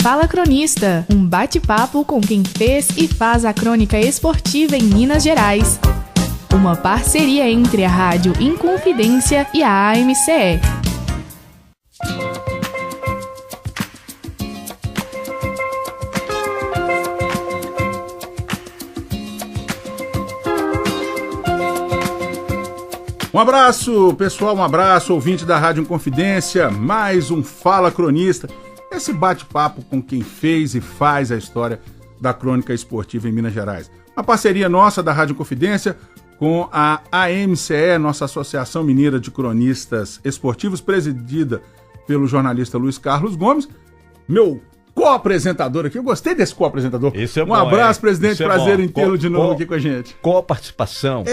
Fala Cronista, um bate-papo com quem fez e faz a crônica esportiva em Minas Gerais. Uma parceria entre a Rádio Inconfidência e a AMCE. Um abraço, pessoal, um abraço, ouvinte da Rádio Inconfidência, mais um Fala Cronista, esse bate-papo com quem fez e faz a história da crônica esportiva em Minas Gerais. Uma parceria nossa da Rádio Inconfidência com a AMCE, nossa Associação Mineira de Cronistas Esportivos, presidida pelo jornalista Luiz Carlos Gomes, meu co-apresentador aqui. Eu gostei desse co-apresentador. Isso é bom, abraço, presidente. Isso é prazer bom. em tê-lo de novo aqui com a gente. Co-participação.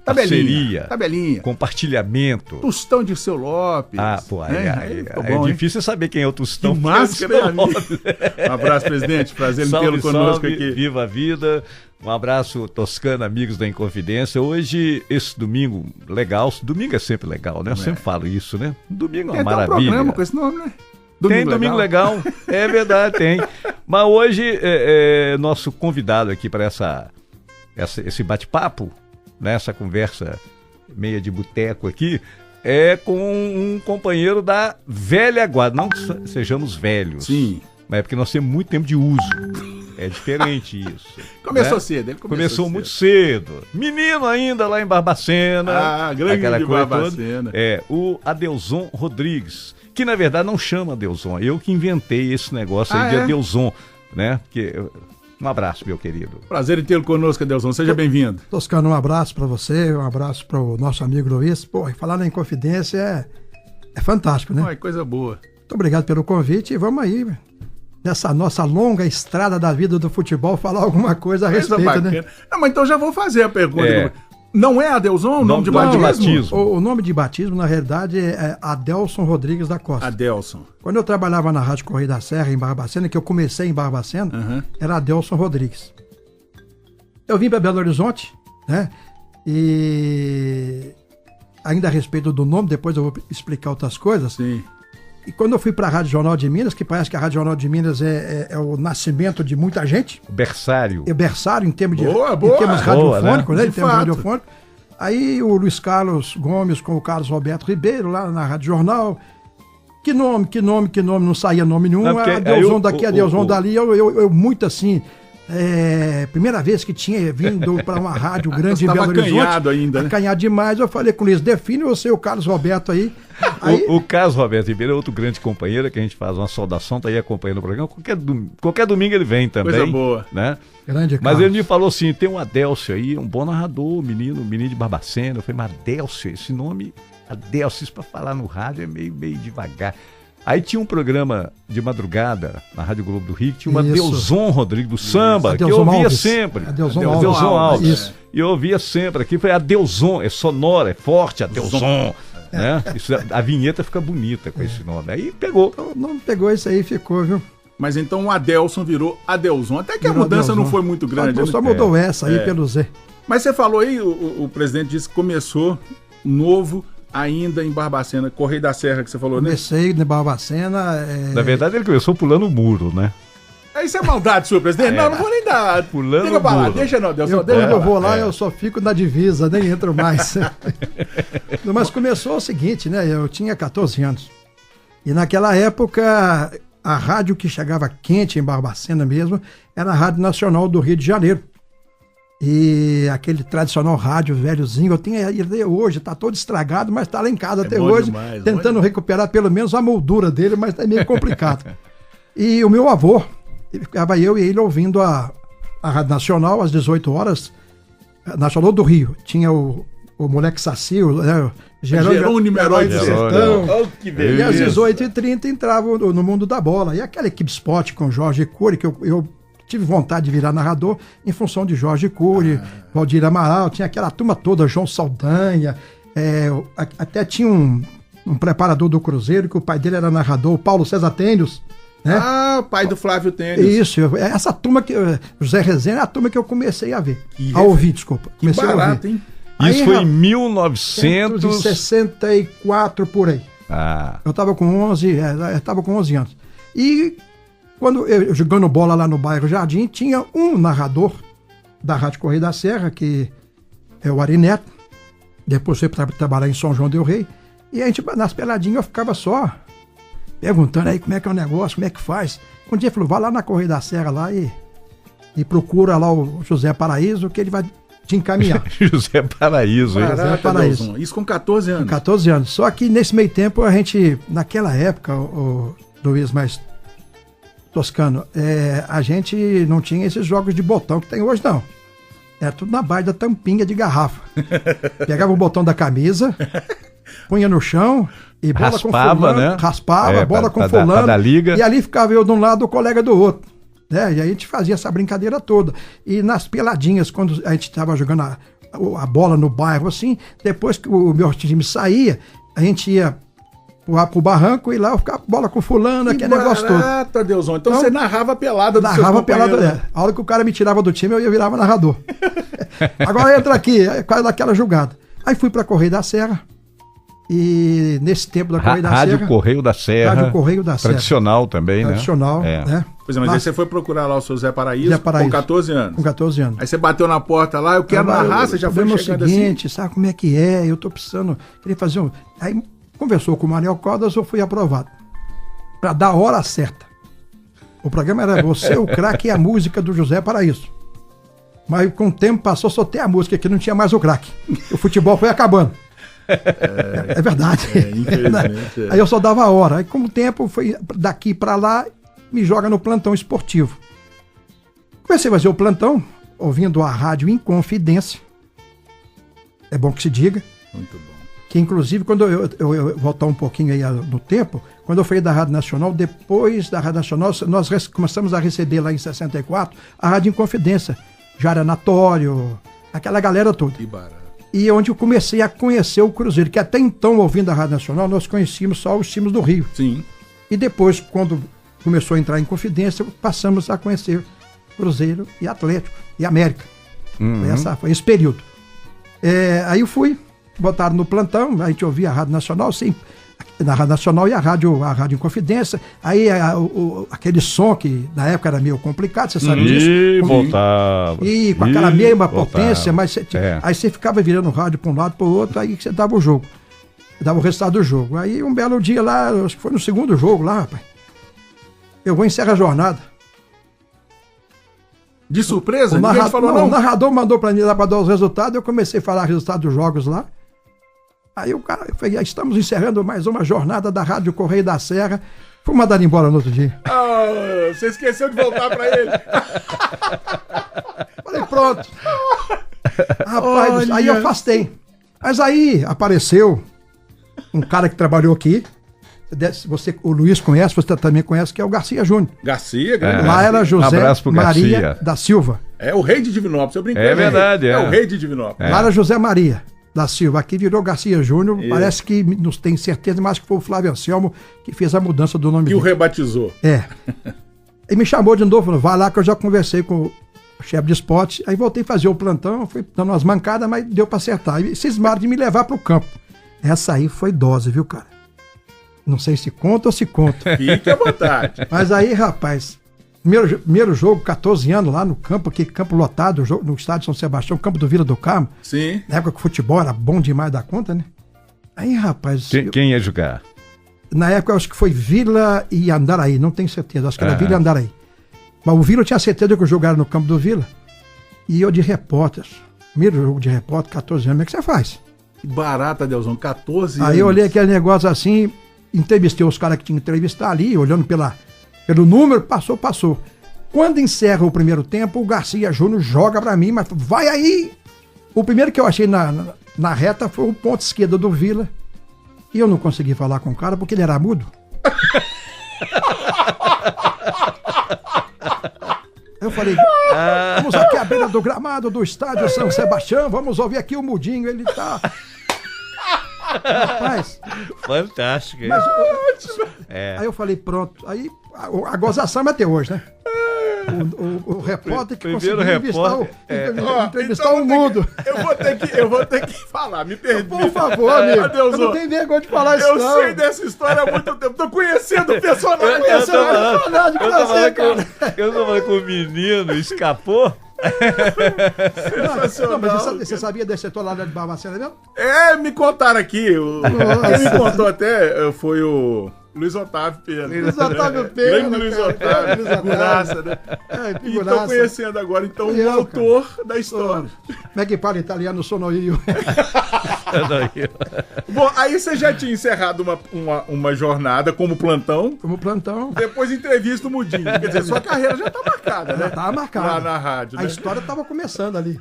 Tabelinha. Tabelinha. Compartilhamento. Tostão de Seu Lopes. É difícil saber quem é o Tostão. Que máscara, um abraço, presidente. Prazer em tê-lo conosco aqui. Viva a vida. Um abraço, Toscana, amigos da Inconfidência. Hoje, esse domingo, legal. Domingo é sempre legal, né? Eu sempre falo isso, né? Domingo é uma maravilha. Tem um programa com esse nome, né? Domingo legal. É verdade, tem. Mas hoje, nosso convidado aqui para esse bate-papo, né, essa conversa meia de boteco aqui, é com um companheiro da velha guarda. Não que sejamos velhos. Sim. Mas é porque nós temos muito tempo de uso. É diferente isso. Começou né? cedo, ele começou muito cedo. Menino ainda lá em Barbacena. Grande de Barbacena. O Adelson Rodrigues. Que na verdade não chama Adelson, eu que inventei esse negócio aí de Adelson, né? Um abraço, meu querido. Prazer em tê-lo conosco, Adelson, seja bem-vindo. Toscano, um abraço para você, um abraço para o nosso amigo Luiz. Pô, falar na Inconfidência é fantástico, né? É coisa boa. Muito obrigado pelo convite e vamos aí, nessa nossa longa estrada da vida do futebol, falar alguma coisa a respeito, né? Não, mas então já vou fazer a pergunta. Não é Adelson o nome de batismo? O nome de batismo, na realidade, é Adelson Rodrigues da Costa. Adelson. Quando eu trabalhava na Rádio Correio da Serra, em Barbacena, que eu comecei em Barbacena, era Adelson Rodrigues. Eu vim para Belo Horizonte, né? E ainda a respeito do nome, depois eu vou explicar outras coisas. Sim. E quando eu fui para a Rádio Jornal de Minas, que parece que a Rádio Jornal de Minas é o nascimento de muita gente. Berçário. É berçário em termos de boa. Em termos radiofônicos, né? Em termos radiofônicos. Aí o Luiz Carlos Gomes com o Carlos Roberto Ribeiro, lá na Rádio Jornal. Que nome, não saía nome nenhum. Adelson daqui, Adelson dali. Eu muito assim. Primeira vez que tinha vindo para uma rádio grande em Belo Horizonte. Acanhado ainda, né? Acanhado demais. Eu falei com o Luiz, define você o Carlos Roberto aí. O Carlos Roberto Ribeiro é outro grande companheiro que a gente faz uma saudação, tá aí acompanhando o programa. Qualquer domingo ele vem também. Coisa boa. Né? Grande Mas ele me falou assim, tem um Adelcio aí, um bom narrador, menino de Barbacena. Eu falei, mas Adelcio, esse nome, Adelcio, isso pra falar no rádio é meio devagar. Aí tinha um programa de madrugada na Rádio Globo do Rio, que tinha uma Adelson Rodrigues do samba, que eu ouvia sempre. Adelson Alves. Isso. E eu ouvia sempre aqui, foi Adelson, é sonoro, é forte, Adelson. Né? A vinheta fica bonita com esse nome. Aí pegou. O nome pegou, isso aí ficou, viu? Mas então o Adelson virou Adelson. Até que a mudança não foi muito grande. Só mudou essa aí pelo Z. Mas você falou aí, o presidente disse que começou novo ainda em Barbacena, Correio da Serra que você falou, né? Comecei em Barbacena. Na verdade ele começou pulando o muro, né? Isso é maldade sua, presidente? Não vou nem dar. Pulando Fica o pra lá, muro. deixa não, Adelson. Quando eu vou lá, eu só fico na divisa, nem entro mais. Mas começou o seguinte, né? Eu tinha 14 anos. E naquela época, a rádio que chegava quente em Barbacena mesmo era a Rádio Nacional do Rio de Janeiro. E aquele tradicional rádio velhozinho, eu tenho ele hoje, tá todo estragado, mas tá lá em casa até hoje, tentando recuperar pelo menos a moldura dele, mas é meio complicado. E o meu avô, ficava eu e ele ouvindo a Rádio Nacional às 18 horas, Nacional do Rio. Tinha o Moleque Saci, né? Jerônimo Herói do Sertão. E às 18h30 entrava no Mundo da Bola. E aquela equipe Sport com Jorge Cury, que eu tive vontade de virar narrador em função de Jorge Cury, Valdir Amaral, tinha aquela turma toda, João Saldanha, até tinha um preparador do Cruzeiro, que o pai dele era narrador, o Paulo César Tênios, né? Pai do Flávio Tênios. Isso, essa turma que José Resenha é a turma que eu comecei a ver, a ouvir, desculpa. Comecei barato, a ouvir. Hein? Isso foi em 1964 por aí. Eu estava com 11 anos. E Quando eu jogando bola lá no bairro Jardim, tinha um narrador da Rádio Correio da Serra, que é o Ari Neto, depois foi para trabalhar em São João del Rei, e a gente, nas peladinhas, eu ficava só perguntando aí como é que é o negócio, como é que faz. Um dia ele falou, vai lá na Correio da Serra lá e procura lá o José Paraíso, que ele vai te encaminhar. José Paraíso, hein? José Paraíso. Deus, isso com 14 anos. Com 14 anos. Só que nesse meio tempo a gente, naquela época, o Luiz mais Toscano, a gente não tinha esses jogos de botão que tem hoje, não. Era tudo na base da tampinha de garrafa. Pegava o botão da camisa, punha no chão e bola raspava, com fulano, né? Raspava, bola com fulano. Da liga. E ali ficava eu de um lado, o colega do outro. Né? E aí a gente fazia essa brincadeira toda. E nas peladinhas, quando a gente estava jogando a bola no bairro, assim, depois que o meu time saía, a gente ia pro barranco e lá eu ficava bola com fulano, aquele negócio todo. Deusão. Então você narrava a pelada do Narrava a pelada, A hora que o cara me tirava do time, eu virava narrador. Agora entra aqui, quase daquela jogada. Aí fui pra Correio da Serra. E nesse tempo da Correio da Serra... Rádio Correio da Serra. Rádio Correio da Serra. Tradicional também, Tradicional, né? Pois é, mas aí você foi procurar lá o seu Zé Paraíso, com 14 anos. Com 14 anos. Aí você bateu na porta lá, eu quero narrar, você já foi chegando assim? O seguinte, sabe como é que é? Eu tô precisando... Queria fazer um... Aí conversou com o Manuel Caldas, eu fui aprovado. Pra dar a hora certa. O programa era Você, o Craque e a Música do José Paraíso. Mas com o tempo passou só ter a música, que não tinha mais o craque. O futebol foi acabando. É verdade. Infelizmente. Aí eu só dava a hora. Aí com o tempo foi daqui pra lá, me joga no plantão esportivo. Comecei a fazer o plantão, ouvindo a rádio Inconfidência. É bom que se diga. Muito bom. Que inclusive, quando eu voltar um pouquinho aí no tempo, quando eu fui da Rádio Nacional, depois da Rádio Nacional, nós começamos a receber lá em 64 a Rádio Inconfidência. Jário Anatório, aquela galera toda. Que barato. E onde eu comecei a conhecer o Cruzeiro, que até então, ouvindo a Rádio Nacional, nós conhecíamos só os times do Rio. Sim. E depois, quando começou a entrar em Confidência, passamos a conhecer Cruzeiro e Atlético e América. Foi esse período. Aí eu fui, botaram no plantão, a gente ouvia a Rádio Nacional, sim, na Rádio Nacional e a Rádio Inconfidência. Aí aquele som que na época era meio complicado, você sabe disso. E voltava. E com aquela mesma voltava. potência, mas aí você ficava virando o rádio para um lado para o outro, aí você dava o jogo. Dava o resultado do jogo. Aí um belo dia lá, acho que foi no segundo jogo lá, rapaz. Eu vou encerrar a jornada. De surpresa? Ninguém te falou não? O narrador mandou para mim lá para dar os resultados, eu comecei a falar o resultado dos jogos lá. Aí o cara, eu falei, estamos encerrando mais uma jornada da Rádio Correio da Serra. Fui mandado embora no outro dia. Você esqueceu de voltar para ele. Falei, pronto. Rapaz, aí eu afastei. Mas aí apareceu um cara que trabalhou aqui. O Luiz conhece, você também conhece, que é o Garcia Júnior. Garcia, grande. Lá era José Maria Garcia da Silva. É o rei de Divinópolis, eu brinquei. É verdade, É o rei de Divinópolis. Lá era José Maria da Silva. Aqui virou Garcia Júnior. Parece que não tem certeza, mas que foi o Flávio Anselmo que fez a mudança do nome dele. Que o rebatizou. Ele me chamou de novo, falou, vai lá que eu já conversei com o chefe de esporte. Aí voltei a fazer o plantão, fui dando umas mancadas, mas deu pra acertar. E cismaram de me levar pro campo. Essa aí foi dose, viu, cara? Não sei se conta ou se conta. Fique à vontade. Mas aí, rapaz, primeiro jogo, 14 anos lá no campo, aquele campo lotado, no estádio São Sebastião, campo do Vila do Carmo. Sim. Na época que o futebol era bom demais da conta, né? Aí, rapaz... Quem ia jogar? Na época, eu acho que foi Vila e Andaraí, não tenho certeza. Acho que era Vila e Andaraí. Mas o Vila, eu tinha certeza que eu jogava no campo do Vila. E eu de repórter, primeiro jogo de repórter, 14 anos, como é que você faz? Que barata, Deusão, 14 anos. Aí eu olhei aquele negócio assim... Entrevistei os caras que tinham que entrevistar ali, olhando pelo número, passou. Quando encerra o primeiro tempo, o Garcia Júnior joga pra mim, mas vai aí! O primeiro que eu achei na reta foi o ponto esquerdo do Vila. E eu não consegui falar com o cara porque ele era mudo. Eu falei, vamos aqui à beira do gramado do estádio São Sebastião, vamos ouvir aqui o mudinho, ele tá... Rapaz, fantástico. Mas, aí eu falei, pronto. Aí a gozação é até hoje, né? O repórter que Primeiro conseguiu entrevistar o mundo. Eu vou ter que falar, me perdoe. Por favor, amigo. Adeus, eu não tenho vergonha de falar isso, eu não. sei dessa história há muito tempo. Tô conhecendo o personagem. Eu tô cara. falando com o menino, escapou. Sensacional. Não, mas você sabia desse setor lá de Barbacena mesmo? Me contaram aqui. Quem me contou até foi o Luiz Otávio Pena. Luiz Otávio Pena. Grande Luiz Otávio. Figuraça, né? E tô conhecendo agora, então, o autor da história. Como é que fala italiano sonoio? Bom, aí você já tinha encerrado uma jornada como plantão. Como plantão. Depois entrevista o Mudinho. Quer dizer, sua carreira já tá marcada, né? Já tá marcada. Lá na rádio, né? A história tava começando ali.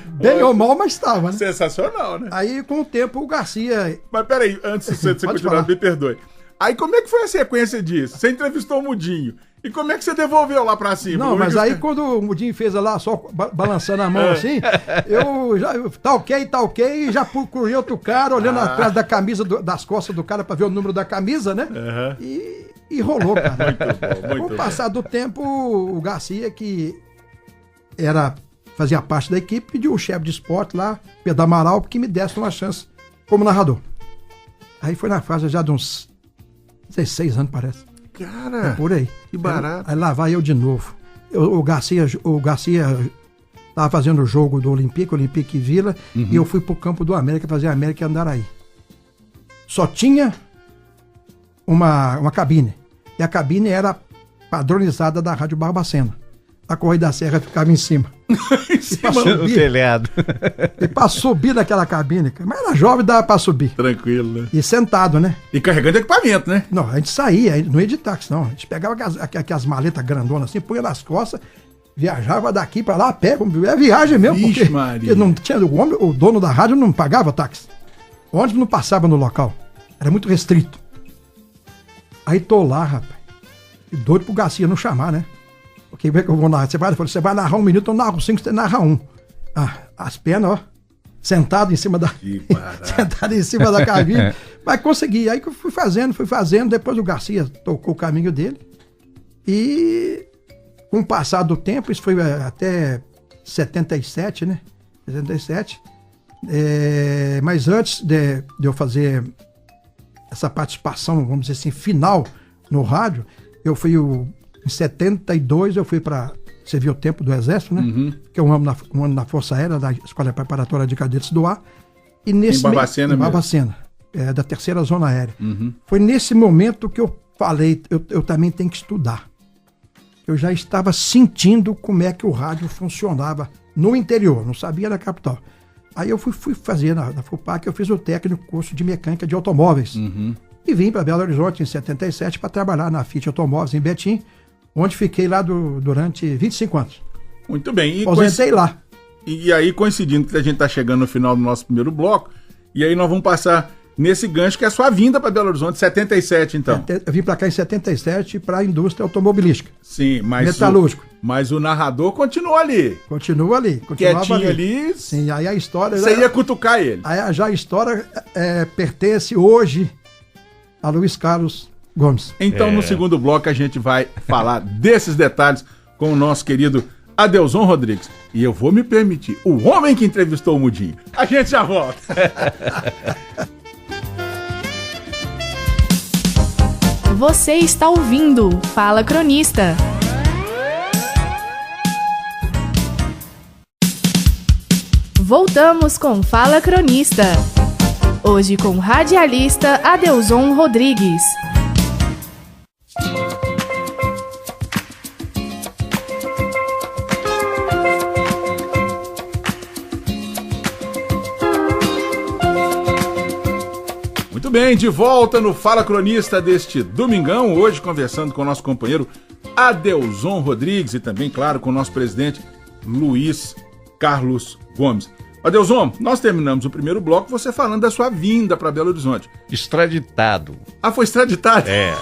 Bem ou mal, mas estava, né? Sensacional, né? Aí, com o tempo, o Garcia... Mas peraí, antes de você continuar, me perdoe. Aí como é que foi a sequência disso? Você entrevistou o Mudinho. E como é que você devolveu lá pra cima? Não, mas aí quando o Mudinho fez lá, só balançando a mão assim, eu tá ok, e já procurei outro cara, olhando atrás da camisa, das costas do cara pra ver o número da camisa, né? E rolou, cara. Muito bom, Com o passar do tempo, o Garcia, que fazia parte da equipe, pediu o chefe de esporte lá, Pedro Amaral, que me desse uma chance como narrador. Aí foi na fase já de uns 16 anos, parece. Cara, por aí. Que barato. Aí lá vai eu de novo. O Garcia tava fazendo o jogo do Olympique Vila, e eu fui pro campo do América fazer América e Andaraí. Só tinha uma cabine. E a cabine era padronizada da Rádio Barbacena. A Correia da Serra ficava em cima. No telhado. E pra subir naquela cabine, mas era jovem, dava pra subir. Tranquilo, né? E sentado, né? E carregando equipamento, né? Não, a gente saía, não ia de táxi, não. A gente pegava aquelas maletas grandonas assim, punha nas costas, viajava daqui pra lá a pé, é viagem mesmo. Vixe, Maria. Porque não tinha, o dono da rádio não pagava táxi. O ônibus não passava no local. Era muito restrito. Aí tô lá, rapaz. E doido pro Garcia não chamar, né? Porque como é que eu vou narrar? Você vai narrar 1 minuto, eu narro 5, você narra 1. As pernas, ó. Sentado em cima da cabine. Mas consegui. Aí que eu fui fazendo. Depois o Garcia tocou o caminho dele. E com o passar do tempo, isso foi até 77, né? 77. Mas antes de eu fazer essa participação, vamos dizer assim, final no rádio, eu fui em 72 eu fui para... Você viu o tempo do Exército, né? Que é um ano na Força Aérea, da Escola Preparatória de Cadetes do Ar. E nesse em Barbacena mesmo? Barbacena, da 3ª Zona Aérea. Foi nesse momento que eu falei, eu também tenho que estudar. Eu já estava sentindo como é que o rádio funcionava no interior, não sabia da capital. Aí eu fui fazer na FUPAC, eu fiz o técnico curso de mecânica de automóveis. E vim para Belo Horizonte em 77 para trabalhar na Fiat Automóveis em Betim, onde fiquei lá durante 25 anos. Muito bem. Aposentei lá. E aí, coincidindo que a gente está chegando no final do nosso primeiro bloco, e aí nós vamos passar nesse gancho que é a sua vinda para Belo Horizonte, 77 então. Eu vim para cá em 77 para a indústria automobilística. Sim, mas metalúrgico. Mas o narrador continua ali. Continua ali. Quietinho ali. Sim, aí a história... Você ia cutucar ele. Aí já a história pertence hoje a Luiz Carlos Gomes. Então, no segundo bloco, a gente vai falar desses detalhes com o nosso querido Adelson Rodrigues. E eu vou me permitir, o homem que entrevistou o Mudinho. A gente já volta. Você está ouvindo Fala Cronista. Voltamos com Fala Cronista. Hoje com o radialista Adelson Rodrigues. Muito bem, de volta no Fala Cronista deste domingão, hoje conversando com o nosso companheiro Adelson Rodrigues e também, claro, com o nosso presidente Luiz Carlos Gomes. Adelson, nós terminamos o primeiro bloco você falando da sua vinda para Belo Horizonte. Extraditado. Ah, foi extraditado? É.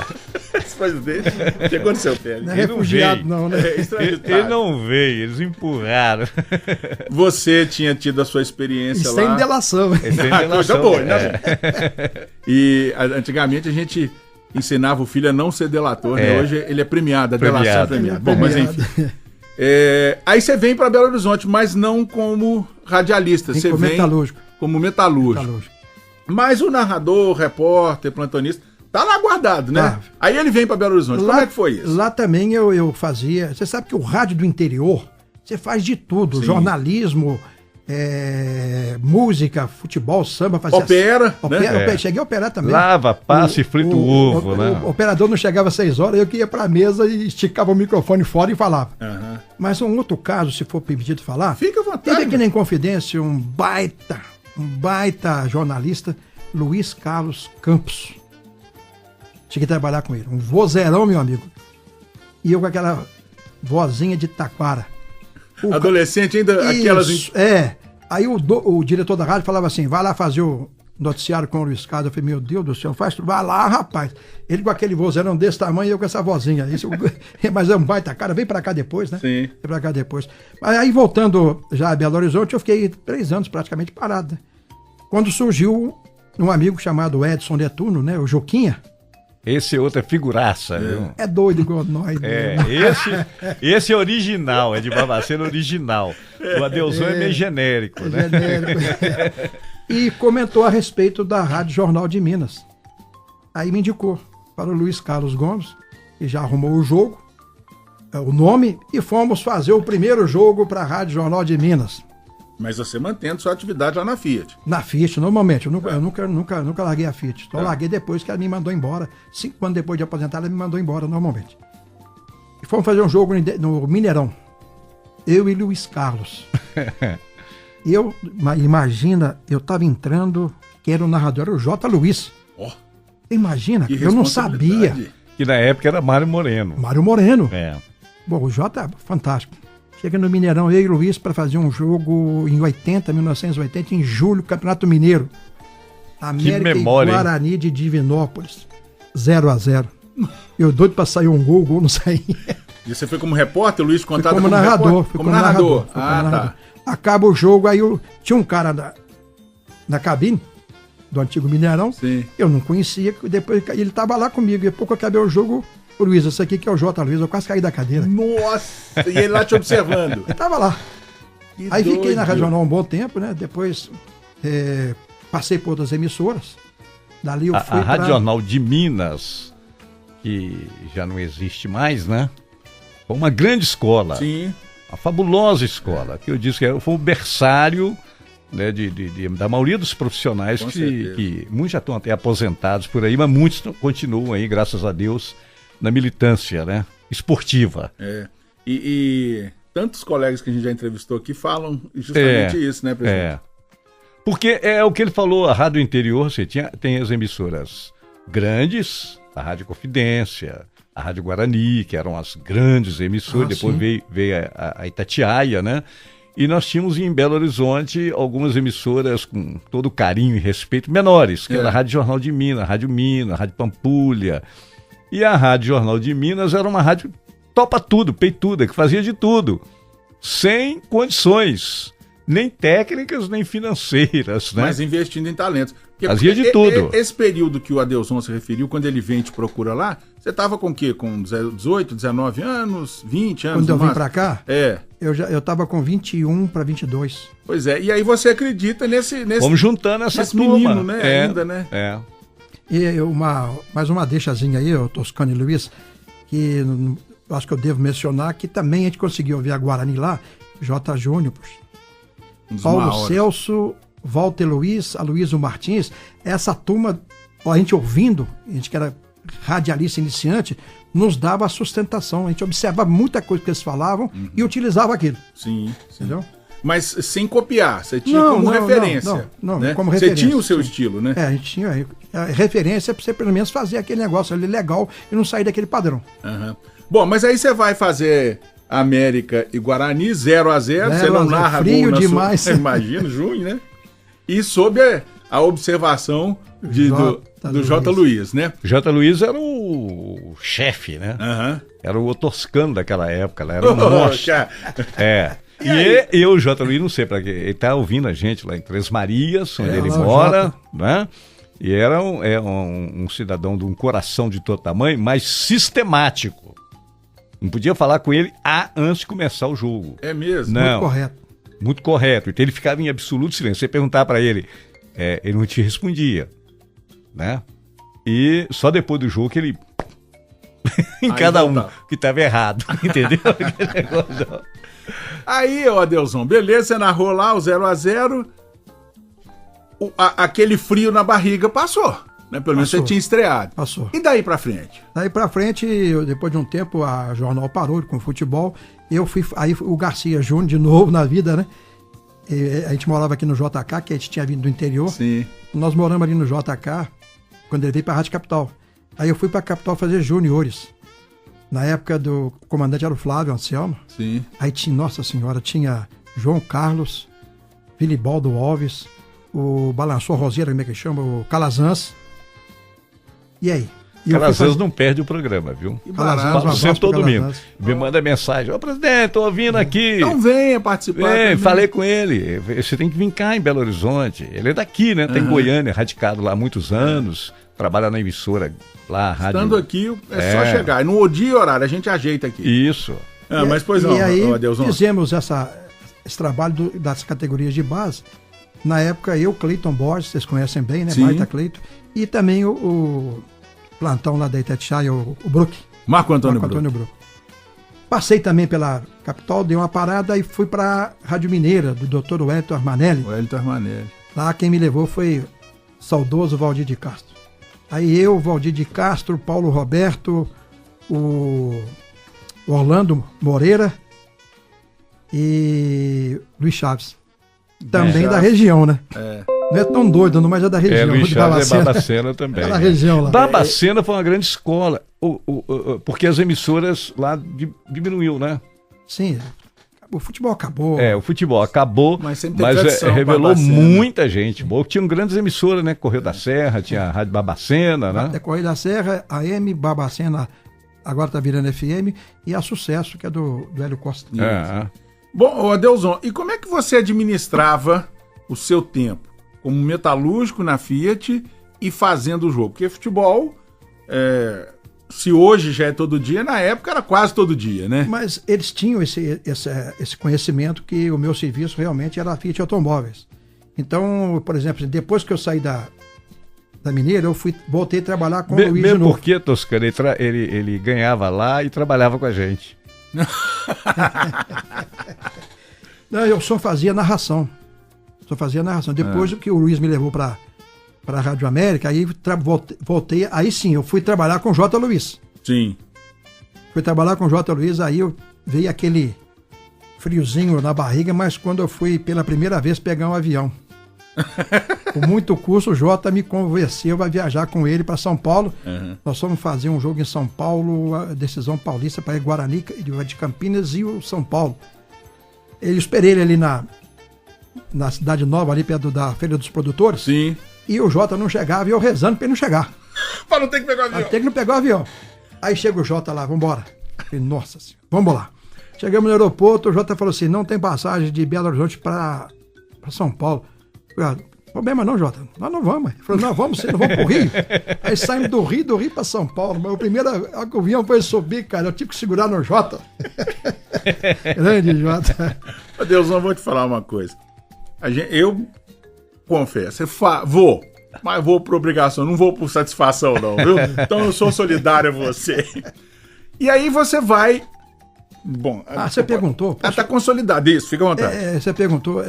Chegou no seu pé. Não é refugiado, não, né? Ele não veio, eles empurraram. Você tinha tido a sua experiência lá. Sem delação. Coisa boa, né? E antigamente a gente ensinava o filho a não ser delator, né? Hoje ele é premiado, a delação é premiada. Bom, mas enfim. Aí você vem para Belo Horizonte, mas não como radialista, você vem metalúrgico. Como metalúrgico. Mas o narrador, repórter, plantonista, tá lá guardado, né? Tá. Aí ele vem para Belo Horizonte. Como é que foi isso? Lá também eu fazia... Você sabe que o rádio do interior, você faz de tudo. Sim. Jornalismo, música, futebol, samba. Opera, né? Cheguei a operar também. Lava, passa e frita o ovo, né? O operador não chegava às 6 horas, eu que ia pra mesa e esticava o microfone fora e falava. Uhum. Mas um outro caso, se for permitido falar... Fica à vontade. Teve aqui na Inconfidência um baita jornalista, Luiz Carlos Campos. Tinha que trabalhar com ele. Um vozeirão, meu amigo. E eu com aquela vozinha de taquara. Adolescente ainda, aquelas... Aí o diretor da rádio falava assim, vai lá fazer o noticiário com o Luiz Carlos. Eu falei, meu Deus do céu, faz tudo. Vai lá, rapaz. Ele com aquele vozeirão desse tamanho e eu com essa vozinha. Mas é um baita cara. Vem pra cá depois, né? Sim. Vem pra cá depois. Aí voltando já a Belo Horizonte, eu fiquei 3 anos praticamente parado, né? Quando surgiu um amigo chamado Edson Netuno, né? O Joquinha. Esse outro é figuraça, viu? É doido igual nós. Esse é original, é de Barbacena original. O Adeusão é meio genérico, né? Genérico. E comentou a respeito da Rádio Jornal de Minas. Aí me indicou para o Luiz Carlos Gomes, que já arrumou o jogo, o nome, e fomos fazer o primeiro jogo para a Rádio Jornal de Minas. Mas você mantendo sua atividade lá na Fiat. Na Fiat, normalmente. Eu nunca larguei a Fiat. Só larguei depois que ela me mandou embora. 5 anos depois de aposentar, ela me mandou embora normalmente. E fomos fazer um jogo no Mineirão. Eu e Luiz Carlos. Imagina, eu estava entrando, que era o narrador, era o J. Luiz. Oh, imagina, eu não sabia. Que na época era Mário Moreno. Mário Moreno. Bom, o J é fantástico. Chega no Mineirão, eu e o Luiz, para fazer um jogo em 1980, em julho, Campeonato Mineiro. América e Guarani, hein? De Divinópolis. 0-0. Eu doido para sair um gol, o gol não saía. E você foi como repórter, o Luiz contado como narrador. Como narrador. Tá. Acaba o jogo, aí tinha um cara na cabine do antigo Mineirão. Sim. Eu não conhecia, depois ele estava lá comigo. E pouco eu acabei o jogo... Ô Luiz, esse aqui que é o J. Luiz, eu quase caí da cadeira. Nossa! E ele lá te observando. Eu tava lá. Que aí doido. Fiquei na Rádio Jornal um bom tempo, né? Depois passei por outras emissoras. Dali eu fui a Rádio Jornal de Minas, que já não existe mais, né? Foi uma grande escola. Sim. Uma fabulosa escola. Que eu disse que foi o berçário, né, da maioria dos profissionais que muitos já estão até aposentados por aí, mas muitos continuam aí, graças a Deus, na militância, né, esportiva. E tantos colegas que a gente já entrevistou aqui falam justamente isso, né, presidente? Porque é o que ele falou, a Rádio Interior, você tem as emissoras grandes, a Rádio Confidência, a Rádio Guarani, que eram as grandes emissoras, depois veio a Itatiaia, né? E nós tínhamos em Belo Horizonte algumas emissoras com todo carinho e respeito menores, que era a Rádio Jornal de Minas, a Rádio Pampulha. E a Rádio Jornal de Minas era uma rádio topa tudo, peituda, que fazia de tudo, sem condições, nem técnicas, nem financeiras, né? Mas investindo em talentos. Fazia de tudo. Esse período que o Adeusão se referiu, quando ele vem e te procura lá, você estava com o quê? Com 18, 19 anos, 20 anos? Quando eu vim pra cá? É. Eu tava com 21 para 22. Pois é, e aí você acredita nesse vamos juntando essa turma. Menino, né? Ainda, né? E mais uma deixazinha aí, o Toscano e Luiz, que acho que eu devo mencionar, que também a gente conseguiu ouvir a Guarani lá, J. Júnior, Paulo Celso, Walter Luiz, Aloysio Martins, essa turma, a gente ouvindo, a gente que era radialista iniciante, nos dava a sustentação, a gente observava muita coisa que eles falavam e utilizava aquilo. Sim. Entendeu? Mas sem copiar, você tinha como referência. Não, né? como referência. Você tinha o seu estilo, né? A gente tinha a referência para você pelo menos fazer aquele negócio ali legal e não sair daquele padrão. Bom, mas aí você vai fazer América e Guarani 0-0, você não narra frio demais. Imagina, junho, né? E sob a observação do J. Luiz, né? J. Luiz era o chefe, né? Era o Toscano daquela época, era um monstro. E o J. Luiz, não sei para quê, ele tá ouvindo a gente lá em Três Marias, onde ele mora, né? E era um cidadão de um coração de todo tamanho, mas sistemático. Não podia falar com ele antes de começar o jogo. É mesmo? Não. Muito correto. Muito correto. Então ele ficava em absoluto silêncio. Você perguntava para ele, ele não te respondia, né? E só depois do jogo que ele... em cada voltava. Que estava errado, entendeu? Aí, ó, Adelson, beleza, você narrou lá o 0-0, aquele frio na barriga passou, né? Pelo menos você tinha estreado. Passou. E daí pra frente? Daí pra frente, depois de um tempo, a jornal parou com futebol, aí o Garcia Júnior, de novo na vida, né? A gente morava aqui no JK, que a gente tinha vindo do interior. Sim. Nós moramos ali no JK, quando ele veio pra Rádio Capital. Aí eu fui pra Capital fazer juniores. Na época do comandante era o Flávio Anselmo. Sim. Aí tinha, nossa senhora, tinha João Carlos, Filibaldo Alves, o Balançou Roseira, como é que chama? O Calazans. E aí? Calazans não perde o programa, viu? Calazans, sempre todo domingo. Me manda mensagem. Ô, presidente, tô ouvindo aqui. Então venha participar. Falei com ele. Você tem que vir cá em Belo Horizonte. Ele é daqui, né? Tá em Goiânia, radicado lá há muitos anos. Trabalha na emissora lá, rádio. Estando aqui, só chegar. E no dia e horário, a gente ajeita aqui. Isso. Mas pois não, e aí Adelson. fizemos esse trabalho das categorias de base. Na época, eu, Cleiton Borges, vocês conhecem bem, né? Sim. Marta Cleiton. E também o plantão lá da Itatiaia, o Brook. Marco Antônio Brook. Passei também pela Capital, dei uma parada e fui para a Rádio Mineira, do Dr. Wellington Armanelli. Wellington Armanelli. Lá quem me levou foi saudoso Valdir de Castro. Aí eu, Valdir de Castro, Paulo Roberto, o Orlando Moreira e Luiz Chaves. Também da região, né? Não é tão doido, mas é da região. Luiz Chaves é Barbacena também. É da região lá. Barbacena foi uma grande escola, porque as emissoras lá diminuiu, né? Sim, o futebol acabou. O futebol acabou, mas revelou muita gente boa. Tinham grandes emissoras, né? Correio da Serra, tinha a Rádio Barbacena, né? Correio da Serra, a AM Barbacena, agora tá virando FM, e a Sucesso, que é do Hélio Costa. Bom, Adelson, e como é que você administrava o seu tempo? Como metalúrgico na Fiat e fazendo o jogo? Porque futebol, se hoje já é todo dia, na época era quase todo dia, né? Mas eles tinham esse conhecimento que o meu serviço realmente era a Fiat Automóveis. Então, por exemplo, depois que eu saí da Mineira, voltei a trabalhar com o Luiz de novo. Mesmo porque, Toscano, ele ganhava lá e trabalhava com a gente. Não, eu só fazia narração. Depois que o Luiz me levou para a Rádio América, aí voltei, aí sim, eu fui trabalhar com o J. Luiz. Sim. Fui trabalhar com o J. Luiz, aí veio aquele friozinho na barriga, mas quando eu fui pela primeira vez pegar um avião, com muito custo, o Jota me convenceu a viajar com ele para São Paulo. Nós fomos fazer um jogo em São Paulo, a decisão paulista para Guarani de Campinas e o São Paulo. Eu esperei ele ali na Cidade Nova, ali perto da Feira dos Produtores. Sim. E o Jota não chegava e eu rezando para ele não chegar. Para não ter que pegar o avião. Tem que não pegar o avião. Aí chega o Jota lá, vambora. Falei, nossa senhora, vamos lá. Chegamos no aeroporto, o Jota falou assim, não tem passagem de Belo Horizonte para São Paulo. Problema não, Jota, nós não vamos. Ele falou, não, vamos sim, não vamos pro Rio. Aí saímos do Rio para São Paulo. Mas o primeiro avião foi subir, cara, eu tive que segurar no Jota. Grande Jota. Meu Deus, não vou te falar uma coisa. Eu confesso, mas vou por obrigação, não vou por satisfação não, viu? Então eu sou solidário a você. E aí você vai... Bom, você perguntou? Tá consolidado, isso, fica à vontade. Você perguntou,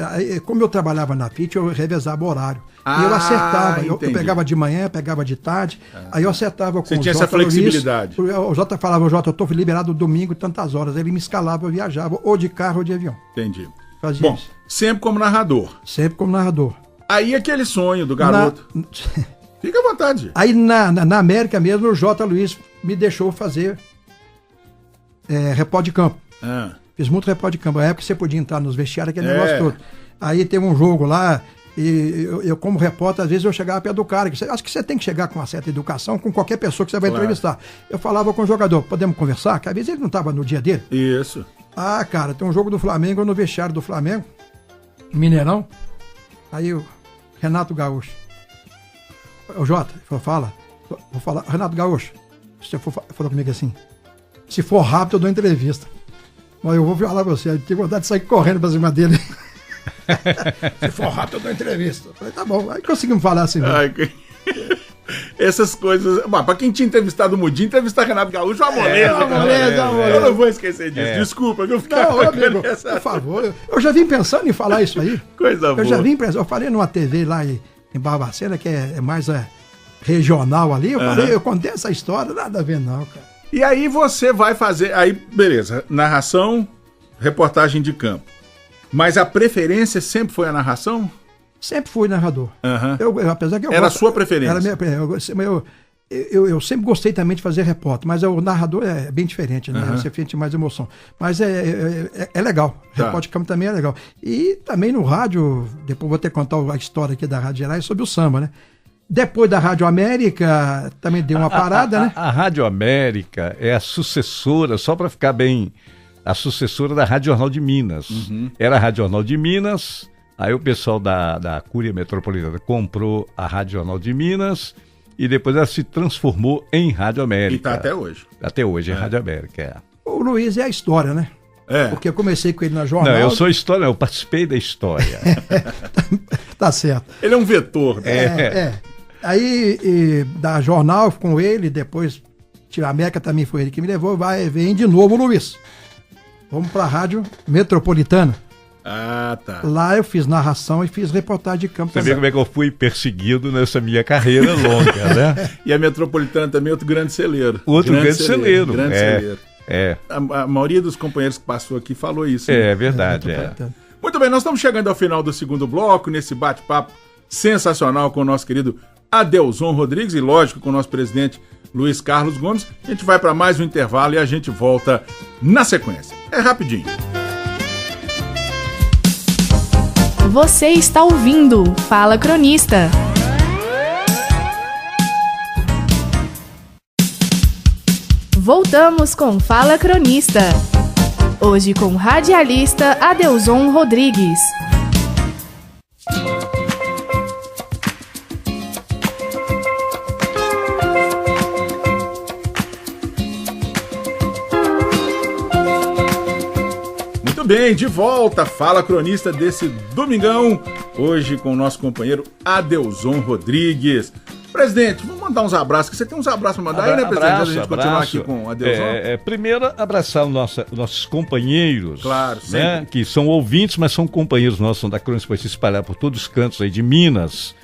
como eu trabalhava na Fiat, eu revezava o horário. E eu acertava, eu pegava de manhã, pegava de tarde, aí eu acertava com o Jota. Você tinha essa flexibilidade. Luiz, o Jota falava, Jota, eu tô liberado domingo tantas horas. Ele me escalava, eu viajava, ou de carro ou de avião. Entendi. Fazia Bom, isso. sempre como narrador. Sempre como narrador. Aí aquele sonho do garoto. Fica à vontade. Aí na América mesmo, o J. Luiz me deixou fazer repórter de campo. Fiz muito repórter de campo. Na época você podia entrar nos vestiários, aquele negócio todo. Aí teve um jogo lá, e eu como repórter, às vezes eu chegava perto do cara. Acho que você tem que chegar com uma certa educação com qualquer pessoa que você vai entrevistar. Eu falava com o jogador, podemos conversar? Que às vezes ele não estava no dia dele. Isso. Cara, tem um jogo do Flamengo, no vestiário do Flamengo, Mineirão. Aí o Renato Gaúcho. Ô Jota, vou falar, Renato Gaúcho, você falou comigo assim, se for rápido eu dou entrevista. Mas eu vou falar pra você, eu tenho vontade de sair correndo pra cima dele. Se for rápido eu dou entrevista. Eu falei, tá bom, aí conseguimos falar assim. Essas coisas. Bom, pra quem tinha entrevistado o Mudinho, entrevistar Renato Gaúcho é uma moleza. Eu não vou esquecer disso. Desculpa, eu Não, amigo, por favor. Eu já vim pensando em falar isso aí. Coisa boa. Eu já vim pensando. Eu falei numa TV lá em Barbacena, que é mais regional ali. Eu contei essa história, nada a ver não, cara. E aí você vai fazer. Aí, beleza, narração, reportagem de campo. Mas a preferência sempre foi a narração? Sempre fui narrador. Apesar que era a sua preferência? Era a minha. Eu sempre gostei também de fazer repórter, mas o narrador é bem diferente, né? Você sente mais emoção. Mas é legal. Repórter de campo também é legal. E também no rádio, depois vou ter que contar a história aqui da Rádio Gerais sobre o samba, né? Depois da Rádio América, também deu uma parada, né? A Rádio América é a sucessora, só para ficar bem, a sucessora da Rádio Jornal de Minas. Era a Rádio Jornal de Minas. Aí o pessoal da Cúria Metropolitana comprou a Rádio Jornal de Minas e depois ela se transformou em Rádio América. E tá até hoje. Até hoje, é Rádio América. O Luiz é a história, né? Porque eu comecei com ele na jornal. Não, eu sou história, eu participei da história. Tá certo. Ele é um vetor. Né? Aí, da jornal com ele, depois, a América também foi ele que me levou, vem de novo o Luiz. Vamos pra Rádio Metropolitana. Tá. Lá eu fiz narração e fiz reportagem de campo. Você vê como é que eu fui perseguido nessa minha carreira longa, né? E a Metropolitana também é outro grande celeiro. Outro grande celeiro. Celeiro. A maioria dos companheiros que passou aqui falou isso. É verdade. Muito bem, nós estamos chegando ao final do segundo bloco, nesse bate-papo sensacional com o nosso querido Adelson Rodrigues e, lógico, com o nosso presidente Luiz Carlos Gomes. A gente vai para mais um intervalo e a gente volta na sequência. É rapidinho. Você está ouvindo Fala Cronista. Voltamos com Fala Cronista. Hoje com o radialista Adelson Rodrigues. Bem, de volta, Fala Cronista desse domingão, hoje com o nosso companheiro Adelson Rodrigues. Presidente, vamos mandar uns abraços, que você tem uns abraços para mandar aí, né, presidente? Abraço, a gente continuar aqui com o Adelson. Primeiro, abraçar os nossos companheiros, claro, né, que são ouvintes, mas são companheiros nossos, são da Crônica, que vai se espalhar por todos os cantos aí de Minas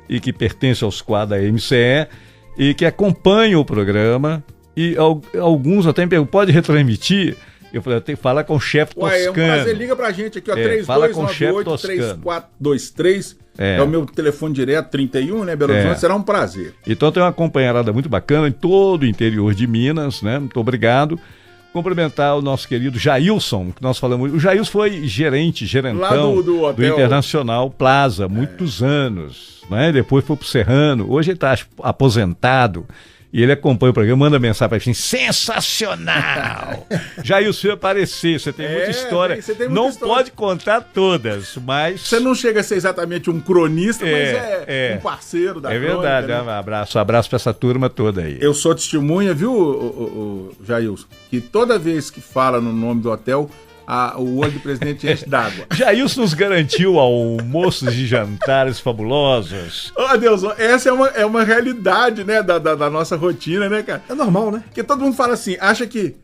e que pertencem aos quadros da MCE e que acompanham o programa e alguns até me perguntam, pode retransmitir? Eu falei, eu tenho que falar com o chefe Toscano. É um prazer, liga pra gente aqui, ó, 3298-3423. É o meu telefone direto, 31, né, Belo Horizonte? Será um prazer. Então tem uma companheirada muito bacana em todo o interior de Minas, né? Muito obrigado. Cumprimentar o nosso querido Jailson, que nós falamos. O Jailson foi gerentão do Internacional Plaza, muitos anos, né? Depois foi pro Serrano, hoje ele está aposentado. E ele acompanha o programa, manda mensagem pra gente, sensacional! Jailson, aparecer, você tem muita história. Não pode contar todas, mas... Você não chega a ser exatamente um cronista, mas um parceiro da crônica. É verdade, né? Abraço pra essa turma toda aí. Eu sou testemunha, viu, Jailson, que toda vez que fala no nome do hotel, o olho do presidente enche d'água. Jailson nos garantiu almoços e jantares fabulosos. Deus, essa é uma realidade, né, da nossa rotina, né, cara? É normal, né? Porque todo mundo fala assim, acha que...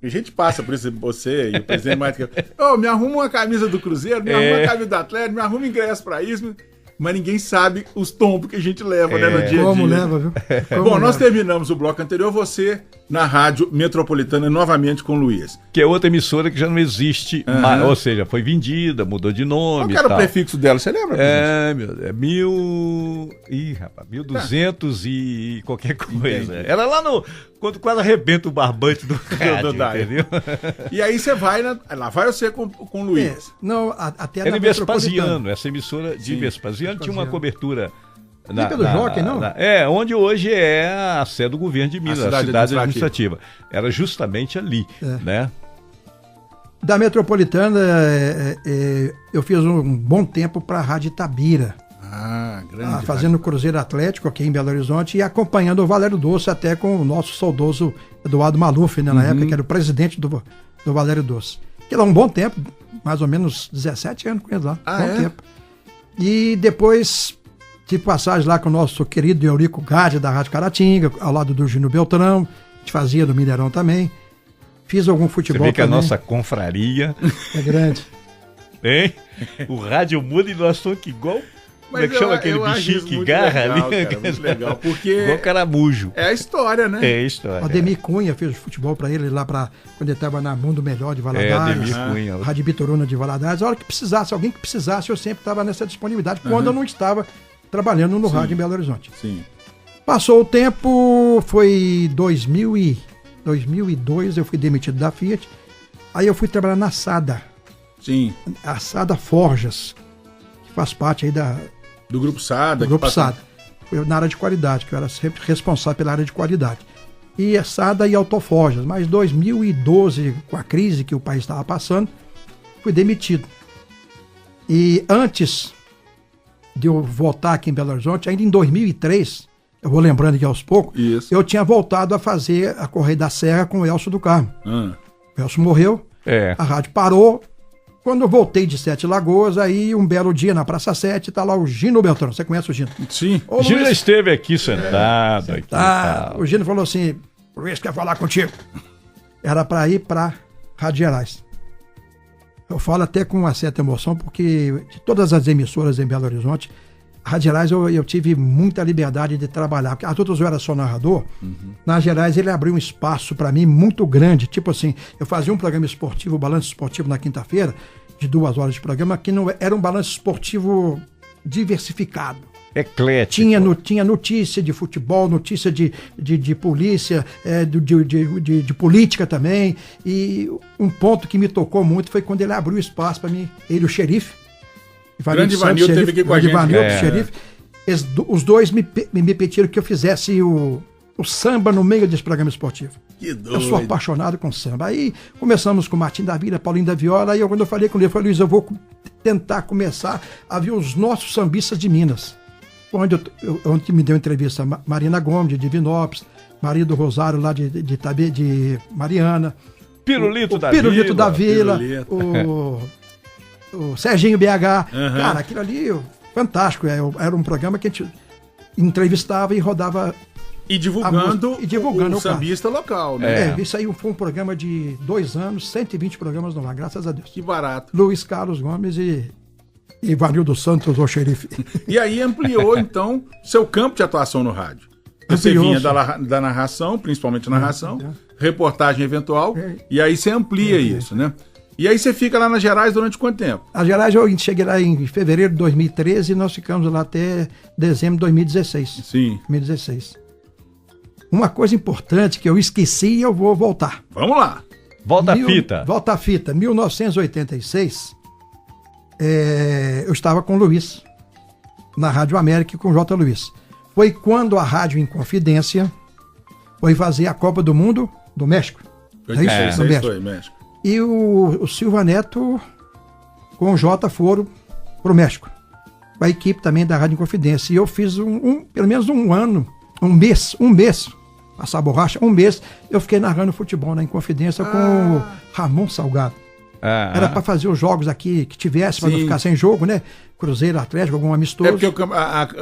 A gente passa por isso, você e o presidente mais que me arruma uma camisa do Cruzeiro, me arruma uma camisa do Atlético, me arruma ingresso pra isso... Mas ninguém sabe os tombos que a gente leva, né, no dia a dia. Como leva, viu? Nós terminamos o bloco anterior, você na Rádio Metropolitana, novamente com o Luiz. Que é outra emissora que já não existe, mais, ou seja, foi vendida, mudou de nome. Qual era o prefixo dela, você lembra? 1200 e qualquer coisa. Entendi. Era lá quando quase arrebenta o barbante do rádio, entendeu? E aí você vai, lá vai você com o Luiz. Até era em Vespasiano, essa emissora de Vespasiano tinha uma cobertura... Pelo Jockey, não? Onde hoje é a sede do governo de Minas, a cidade administrativa. Era justamente ali, né? Da Metropolitana, eu fiz um bom tempo para a Rádio Itabira. fazendo o Cruzeiro Atlético aqui em Belo Horizonte e acompanhando o Valério Doce até com o nosso saudoso Eduardo Maluf, né, na época, que era o presidente do Valério Doce. Que era um bom tempo, mais ou menos 17 anos com ele lá. Bom tempo. E depois tive passagem lá com o nosso querido Eurico Gade, da Rádio Caratinga, ao lado do Gino Beltrão, a gente fazia do Mineirão também. Fiz algum futebol também. Você vê que a nossa confraria é grande. Hein? O rádio muda e nós estamos aqui igual... Como é que chama aquele bichinho que garra legal, ali? Cara, muito legal, porque... Igual caramujo. É a história, né? É a história. O Ademir Cunha fez futebol pra ele lá quando ele estava na Mundo Melhor de Valadares. Ademir Cunha. Rádio Bituruna de Valadares. A hora que precisasse, alguém que precisasse, eu sempre estava nessa disponibilidade, quando eu não estava trabalhando no rádio em Belo Horizonte. Sim. Passou o tempo, foi 2002, eu fui demitido da Fiat. Aí eu fui trabalhar na SADA. Sim. A SADA Forjas, que faz parte aí do Grupo SADA. Do Grupo SADA. Foi na área de qualidade, que eu era sempre responsável pela área de qualidade. E a SADA e Autoforjas. Mas em 2012, com a crise que o país estava passando, fui demitido. E antes de eu voltar aqui em Belo Horizonte, ainda em 2003, eu vou lembrando aqui aos poucos, eu tinha voltado a fazer a Correia da Serra com o Elcio do Carmo. O Elcio morreu, a rádio parou. Quando eu voltei de Sete Lagoas, aí um belo dia na Praça 7, tá lá o Gino Beltrão. Você conhece o Gino? Sim. O Gino esteve aqui sentado. O Gino falou assim, Luiz quer falar contigo. Era para ir para Rádio Gerais. Eu falo até com uma certa emoção, porque de todas as emissoras em Belo Horizonte, a Rádio Gerais eu tive muita liberdade de trabalhar. Porque as outras eu era só narrador. Na Gerais ele abriu um espaço para mim muito grande. Tipo assim, eu fazia um programa esportivo, balanço esportivo na quinta-feira, de 2 horas de programa, que não era um balanço esportivo diversificado. Eclético. Tinha notícia de futebol, notícia de polícia, de política também. E um ponto que me tocou muito foi quando ele abriu espaço para mim, ele, o xerife. Grande Ivanildo teve aqui com a gente. Xerife. Os dois me pediram que eu fizesse o samba no meio desse programa esportivo. Que doido. Eu sou apaixonado com samba. Aí começamos com Martim da Vila, Paulinho da Viola. Aí quando eu falei com ele, eu falei, Luiz, eu vou tentar começar a ver os nossos sambistas de Minas. Onde me deu entrevista Marina Gomes, de Divinópolis, Maria do Rosário, lá de Mariana. Pirulito da Vila. O Serginho BH. Cara, aquilo ali, fantástico. Era um programa que a gente entrevistava e rodava. E divulgando o sambista local, né? Isso aí foi um programa de 2 anos, 120 programas no ar, graças a Deus. Que barato. Luiz Carlos Gomes e Ivanildo Santos, o xerife. E aí ampliou, então, seu campo de atuação no rádio. Você vinha da narração, principalmente narração, reportagem eventual, e aí você amplia isso, né? E aí você fica lá nas Gerais durante quanto tempo? As Gerais eu cheguei lá em fevereiro de 2013 e nós ficamos lá até dezembro de 2016. Sim. 2016. Uma coisa importante que eu esqueci e eu vou voltar. Vamos lá. Volta a fita. Volta a fita. 1986, eu estava com o Luiz, na Rádio América com o J. Luiz. Foi quando a Rádio Inconfidência foi fazer a Copa do Mundo do México. No México. Foi, México. E o Silva Neto com o Jota foram pro México. A equipe também da Rádio Inconfidência. E eu fiz pelo menos um mês, passar a borracha, um mês, eu fiquei narrando futebol na Inconfidência com o Ramon Salgado. Era para fazer os jogos aqui que tivesse, para não ficar sem jogo, né? Cruzeiro, Atlético, algum amistoso. É porque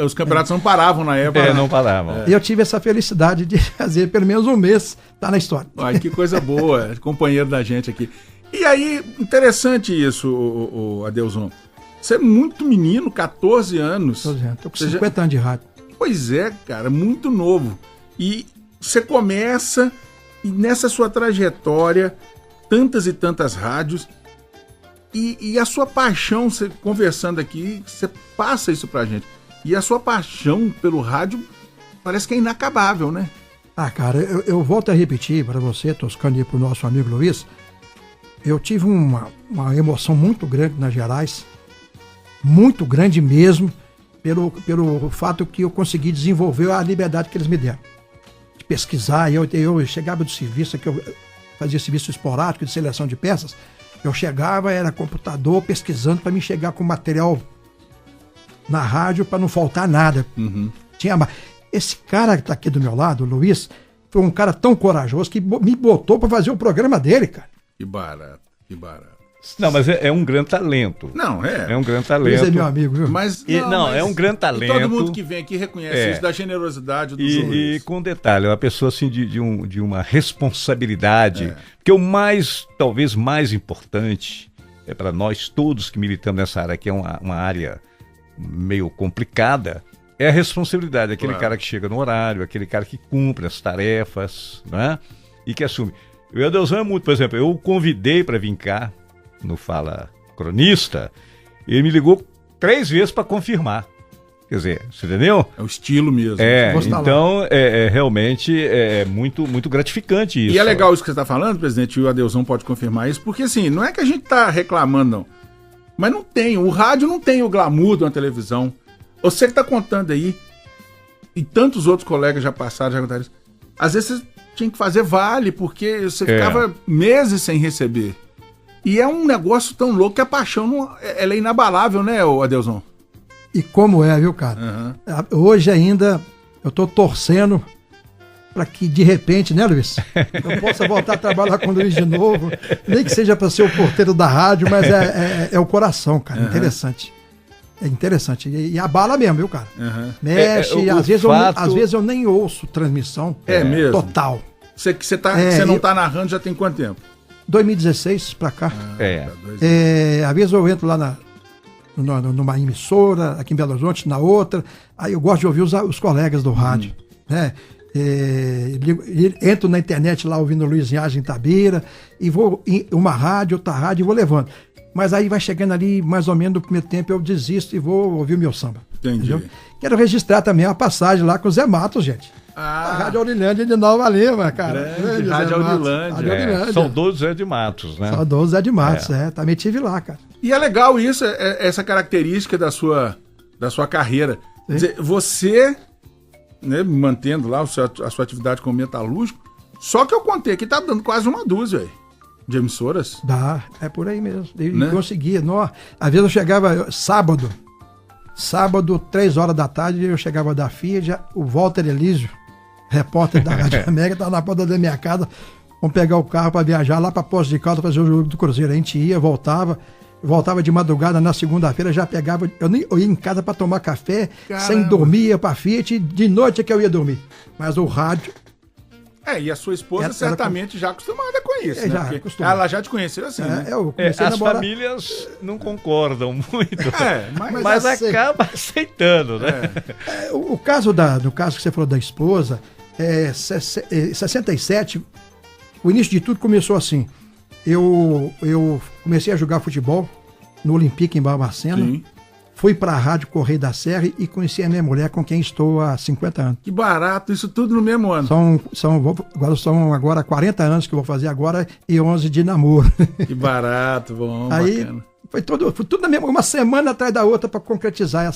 os campeonatos não paravam na época. Não paravam. E eu tive essa felicidade de fazer pelo menos um mês, tá na história. Ai, que coisa boa, companheiro da gente aqui. E aí, interessante isso, o Adelson. Você é muito menino, 14 anos. 14 anos, tô com 50 anos de rádio. Pois é, cara, muito novo. E você começa, e nessa sua trajetória, tantas e tantas rádios, e a sua paixão, você conversando aqui, você passa isso pra gente. E a sua paixão pelo rádio parece que é inacabável, né? Cara, eu volto a repetir para você, toscando aí pro nosso amigo Luiz, eu tive uma emoção muito grande nas Gerais, muito grande mesmo, pelo fato que eu consegui desenvolver a liberdade que eles me deram. De pesquisar, eu chegava do serviço, que eu fazia serviço esporádico de seleção de peças, eu chegava, era computador, pesquisando para me chegar com material na rádio para não faltar nada. Esse cara que tá aqui do meu lado, o Luiz, foi um cara tão corajoso que me botou para fazer o programa dele, cara. Que barato, que barato. Não, mas é um grande talento. Não, É um grande Luiz talento. é meu amigo, viu? Mas, É um grande talento. Todo mundo que vem aqui reconhece isso, da generosidade do E Luiz. com um detalhe, é uma pessoa assim de uma responsabilidade, que o talvez mais importante para nós todos que militamos nessa área, que é uma área meio complicada, é a responsabilidade, aquele cara que chega no horário, aquele cara que cumpre as tarefas, né? E que assume. O Adelson é muito, por exemplo, eu o convidei para vir cá no Fala Cronista, ele me ligou 3 vezes para confirmar. Quer dizer, você entendeu? É o estilo mesmo. Então realmente é muito, muito gratificante isso. E é legal isso que você está falando, presidente, e o Adelson pode confirmar isso, porque assim, não é que a gente está reclamando, não. Mas não tem, o rádio não tem o glamour de uma televisão. Você que está contando aí, e tantos outros colegas já passaram, já contaram isso, às vezes você tinha que fazer vale, porque você ficava meses sem receber. E é um negócio tão louco que a paixão ela é inabalável, né, Adelson? E como é, viu, cara? Hoje ainda eu tô torcendo para que de repente, né, Luiz? Eu possa voltar a trabalhar com o Luiz de novo, nem que seja para ser o porteiro da rádio, mas é o coração, cara. Interessante. É interessante. E abala mesmo, viu, cara? Mexe, às vezes eu nem ouço transmissão. Mesmo? Total. Você não tá narrando já tem quanto tempo? 2016 pra cá. Às vezes eu entro lá numa emissora, aqui em Belo Horizonte, na outra, aí eu gosto de ouvir os colegas do rádio, né? Entro na internet lá ouvindo Luiz Inhagem em Itabira, e vou em uma rádio, outra rádio, e vou levando. Mas aí vai chegando ali, mais ou menos no primeiro tempo, eu desisto e vou ouvir o meu samba. Entendi. Entendeu? Quero registrar também a passagem lá com o Zé Matos, gente. A Rádio Aurilândia de Nova Lima, cara. Grande Rádio Aurilândia. Saudoso Zé de Matos, né? Saudoso Zé de Matos, também tive lá, cara. E é legal isso, essa característica da sua carreira. Quer dizer, você, né, mantendo lá a sua atividade como metalúrgico, só que eu contei que tá dando quase uma dúzia de emissoras. Dá, é por aí mesmo. Eu conseguia. Às vezes eu chegava sábado, 3 horas da tarde, eu chegava da FIA, o Walter Elísio, repórter da Rádio América, estava na porta da minha casa, vamos pegar o carro para viajar lá para Poços de Caldas fazer o jogo do Cruzeiro. A gente ia, voltava de madrugada na segunda-feira, já pegava, eu ia em casa para tomar café, sem dormir, ia para Fiat, de noite é que eu ia dormir. Mas o rádio... E a sua esposa certamente já acostumada com isso, né? Ela já te conheceu assim, né? As famílias não concordam muito, mas acaba aceitando, né? No caso que você falou da esposa, 67, o início de tudo começou assim. Eu comecei a jogar futebol no Olympique em Barbacena. Fui para a Rádio Correio da Serra e conheci a minha mulher, com quem estou há 50 anos. Que barato, isso tudo no mesmo ano. São agora 40 anos que eu vou fazer agora e 11 de namoro. Que barato, bom, aí, bacana. Foi tudo na mesma, uma semana atrás da outra para concretizar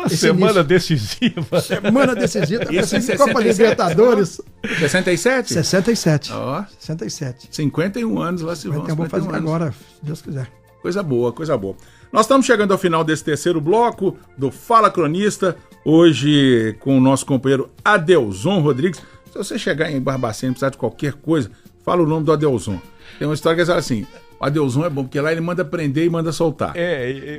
semana decisiva. Semana decisiva. Isso em Copa Libertadores. 67? 67. 67. 51 anos lá se vão. Então vou fazer agora, se Deus quiser. Coisa boa, coisa boa. Nós estamos chegando ao final desse terceiro bloco do Fala Cronista, hoje com o nosso companheiro Adelson Rodrigues. Se você chegar em Barbacena e precisar de qualquer coisa, fala o nome do Adelson. Tem uma história que é assim, o Adelson é bom, porque lá ele manda prender e manda soltar.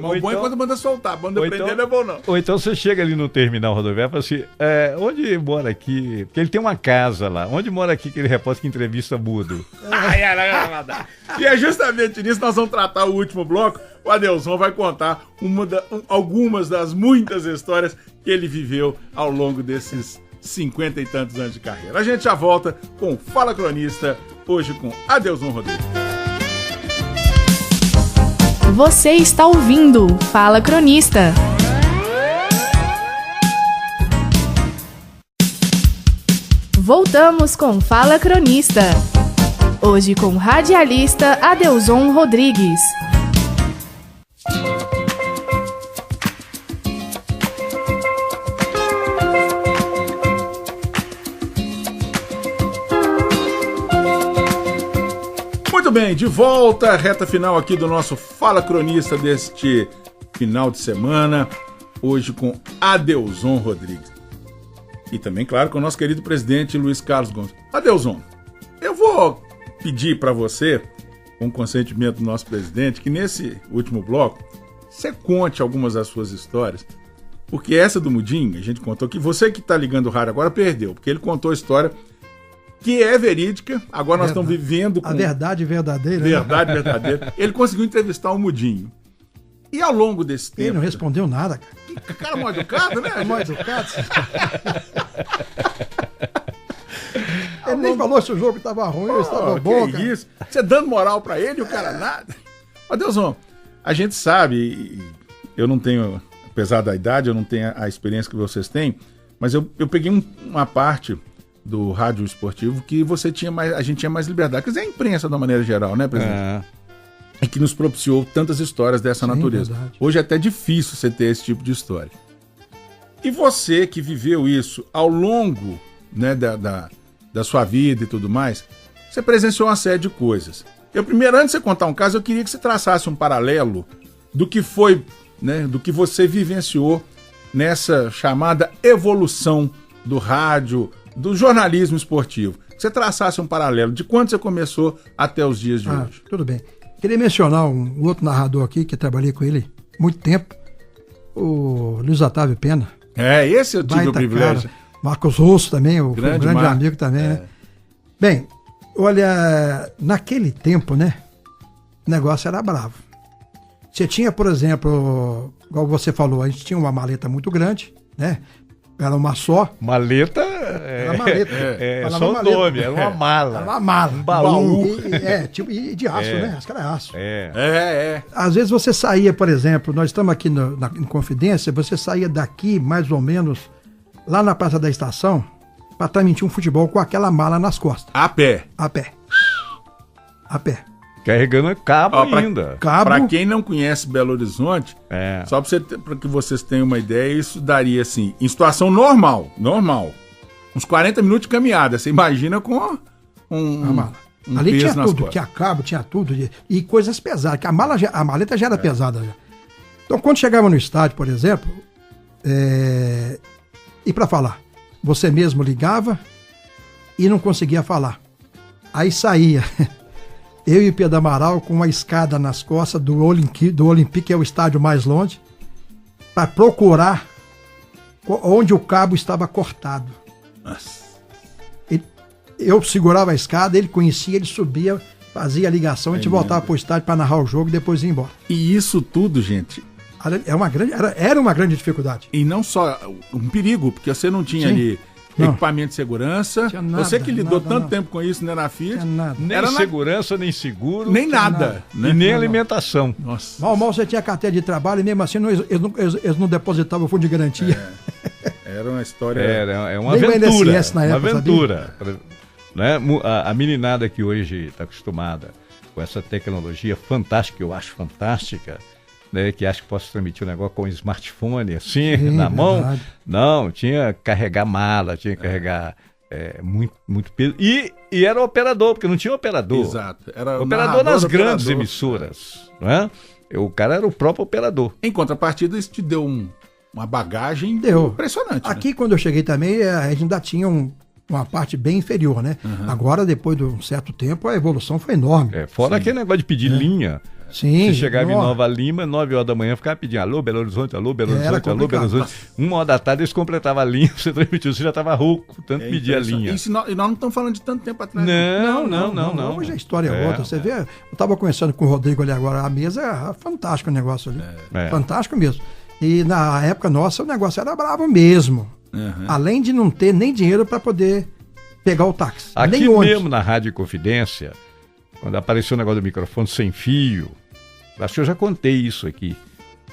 Mas o bom é quando manda soltar, manda prender não é bom não. Ou então você chega ali no terminal rodoviário e fala assim, onde mora aqui? Porque ele tem uma casa lá, onde mora aqui aquele repórter que entrevista mudo? E é justamente nisso que nós vamos tratar o último bloco. O Adelson vai contar algumas das muitas histórias que ele viveu ao longo desses 50 e tantos anos de carreira. A gente já volta com o Fala Cronista, hoje com Adelson Rodrigues. Você está ouvindo Fala Cronista. Voltamos com Fala Cronista. Hoje com o radialista Adelson Rodrigues. Muito bem, de volta, reta final aqui do nosso Fala Cronista deste final de semana. hoje com Adelson Rodrigues. E também, claro, com o nosso querido presidente Luiz Carlos Gomes. Adelson, eu vou pedir para você, com o consentimento do nosso presidente, que nesse último bloco você conte algumas das suas histórias. Porque essa do Mudim, a gente contou que você que está ligando o rádio agora perdeu, porque ele contou a história que é verídica, agora nós estamos vivendo com... A verdade verdadeira. Verdade verdadeira. Ele conseguiu entrevistar o Mudinho. E ao longo desse tempo... Ele não respondeu nada, cara. Que cara mal educado, né? Mal educado. Ele nem falou se o jogo estava ruim ou estava bom, que cara. isso? Você dando moral pra ele e o cara nada. Adelson, a gente sabe, eu não tenho, apesar da idade, eu não tenho a experiência que vocês têm, mas eu peguei uma parte do rádio esportivo que a gente tinha mais liberdade. Quer dizer, a imprensa de uma maneira geral, né, presidente? E que nos propiciou tantas histórias dessa natureza. Verdade. Hoje é até difícil você ter esse tipo de história. E você que viveu isso ao longo, né, da sua vida e tudo mais, você presenciou uma série de coisas. Primeiro, antes de você contar um caso, eu queria que você traçasse um paralelo do que foi, né, do que você vivenciou nessa chamada evolução do rádio, do jornalismo esportivo. Que você traçasse um paralelo de quando você começou até os dias de hoje. Tudo bem. Queria mencionar um outro narrador aqui, que trabalhei com ele muito tempo, o Luiz Otávio Pena. Esse eu tive o privilégio. Cara. Marcos Russo também, um grande amigo também, né? Bem, olha, naquele tempo, né, o negócio era bravo. Você tinha, por exemplo, igual você falou, a gente tinha uma maleta muito grande, né? Era uma só. Maleta? Era maleta. É só o nome, era uma mala. Era uma mala. Um baú. E de aço, né? Acho que era aço. Às vezes você saía, por exemplo, nós estamos aqui em Confidência, você saía daqui, mais ou menos, lá na Praça da Estação, para transmitir um futebol com aquela mala nas costas. A pé. A pé. Carregando cabo ainda. Para quem não conhece Belo Horizonte, só para que vocês tenham uma ideia, isso daria assim, em situação normal, uns 40 minutos de caminhada. Você imagina com a mala. Um ali peso tinha nas tudo, costas. tinha cabo, tinha tudo, e coisas pesadas, que a maleta já era pesada. Já. Então, quando chegava no estádio, por exemplo, e para falar, você mesmo ligava e não conseguia falar. Aí saía... Eu e o Pedro Amaral com uma escada nas costas do Olympique, que é o estádio mais longe, para procurar onde o cabo estava cortado. Nossa. Eu segurava a escada, ele conhecia, ele subia, fazia a ligação, a gente voltava para o estádio para narrar o jogo e depois ia embora. E isso tudo, gente... Era uma grande dificuldade. E não só um perigo, porque você não tinha ali... equipamento de segurança. Nada, você que lidou tanto tempo com isso, né, na Fiat. Nem segurança, nem seguro. Nem nada. Né? E nem alimentação. Nossa. Mal você tinha carteira de trabalho e mesmo assim eles não depositavam o fundo de garantia. Era uma história... É uma aventura. Na época, uma aventura. Né? A meninada que hoje está acostumada com essa tecnologia fantástica, que eu acho fantástica, né, que acho que posso transmitir um negócio com um smartphone assim, na mão. Verdade. Não, tinha que carregar mala, tinha que carregar muito peso. E era operador, porque não tinha operador. Exato. Era operador nas grandes emissoras. Né? O cara era o próprio operador. Em contrapartida, isso te deu uma bagagem impressionante. Aqui, quando eu cheguei também, a gente ainda tinha uma parte bem inferior, né? Agora, depois de um certo tempo, a evolução foi enorme. Fora aquele negócio de pedir linha. Sim. Você chegava em Nova Lima, 9 horas da manhã, ficava pedindo alô, Belo Horizonte, alô, Belo Horizonte, alô, Belo Horizonte. 1 hora da tarde eles completavam a linha, você transmitiu, você já estava rouco, tanto pedir a linha. E nós não estamos falando de tanto tempo atrás. Não. Hoje a história é outra. Você vê, eu estava conversando com o Rodrigo ali agora, a mesa é fantástico o negócio ali. Fantástico mesmo. E na época nossa, o negócio era bravo mesmo. Além de não ter nem dinheiro para poder pegar o táxi. Aqui mesmo na Rádio Confidência, quando apareceu o negócio do microfone sem fio, acho que eu já contei isso aqui.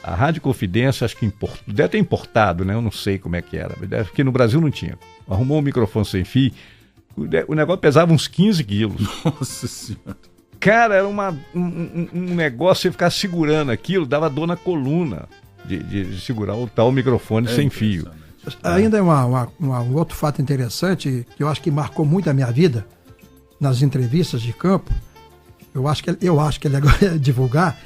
A Rádio Confidência, acho que deve ter importado, né? Eu não sei como é que era, porque no Brasil não tinha. Arrumou um microfone sem fio, o negócio pesava uns 15 quilos. Nossa Senhora. Cara, era um negócio, você ficar segurando aquilo, dava dor na coluna de segurar o tal microfone sem fio. Ainda é um outro fato interessante, que eu acho que marcou muito a minha vida, nas entrevistas de campo. Eu acho que ele agora ia divulgar.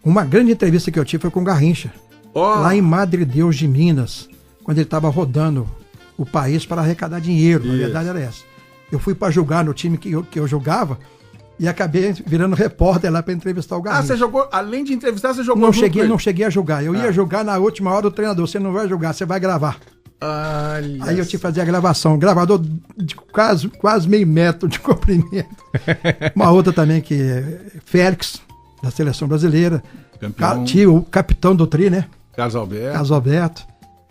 Uma grande entrevista que eu tive foi com o Garrincha. lá em Madre Deus de Minas, quando ele estava rodando o país para arrecadar dinheiro. Na verdade era essa. Eu fui para jogar no time que eu jogava e acabei virando repórter lá para entrevistar o Garrincha. Você jogou, além de entrevistar, você jogou Não cheguei a jogar. Eu ia jogar na última hora do treinador. Você não vai jogar, você vai gravar. Aí eu tive que fazer a gravação. Gravador de quase meio metro de comprimento. Uma outra também que é Félix, da seleção brasileira. Campeão. O capitão do Tri, né? Carlos Alberto.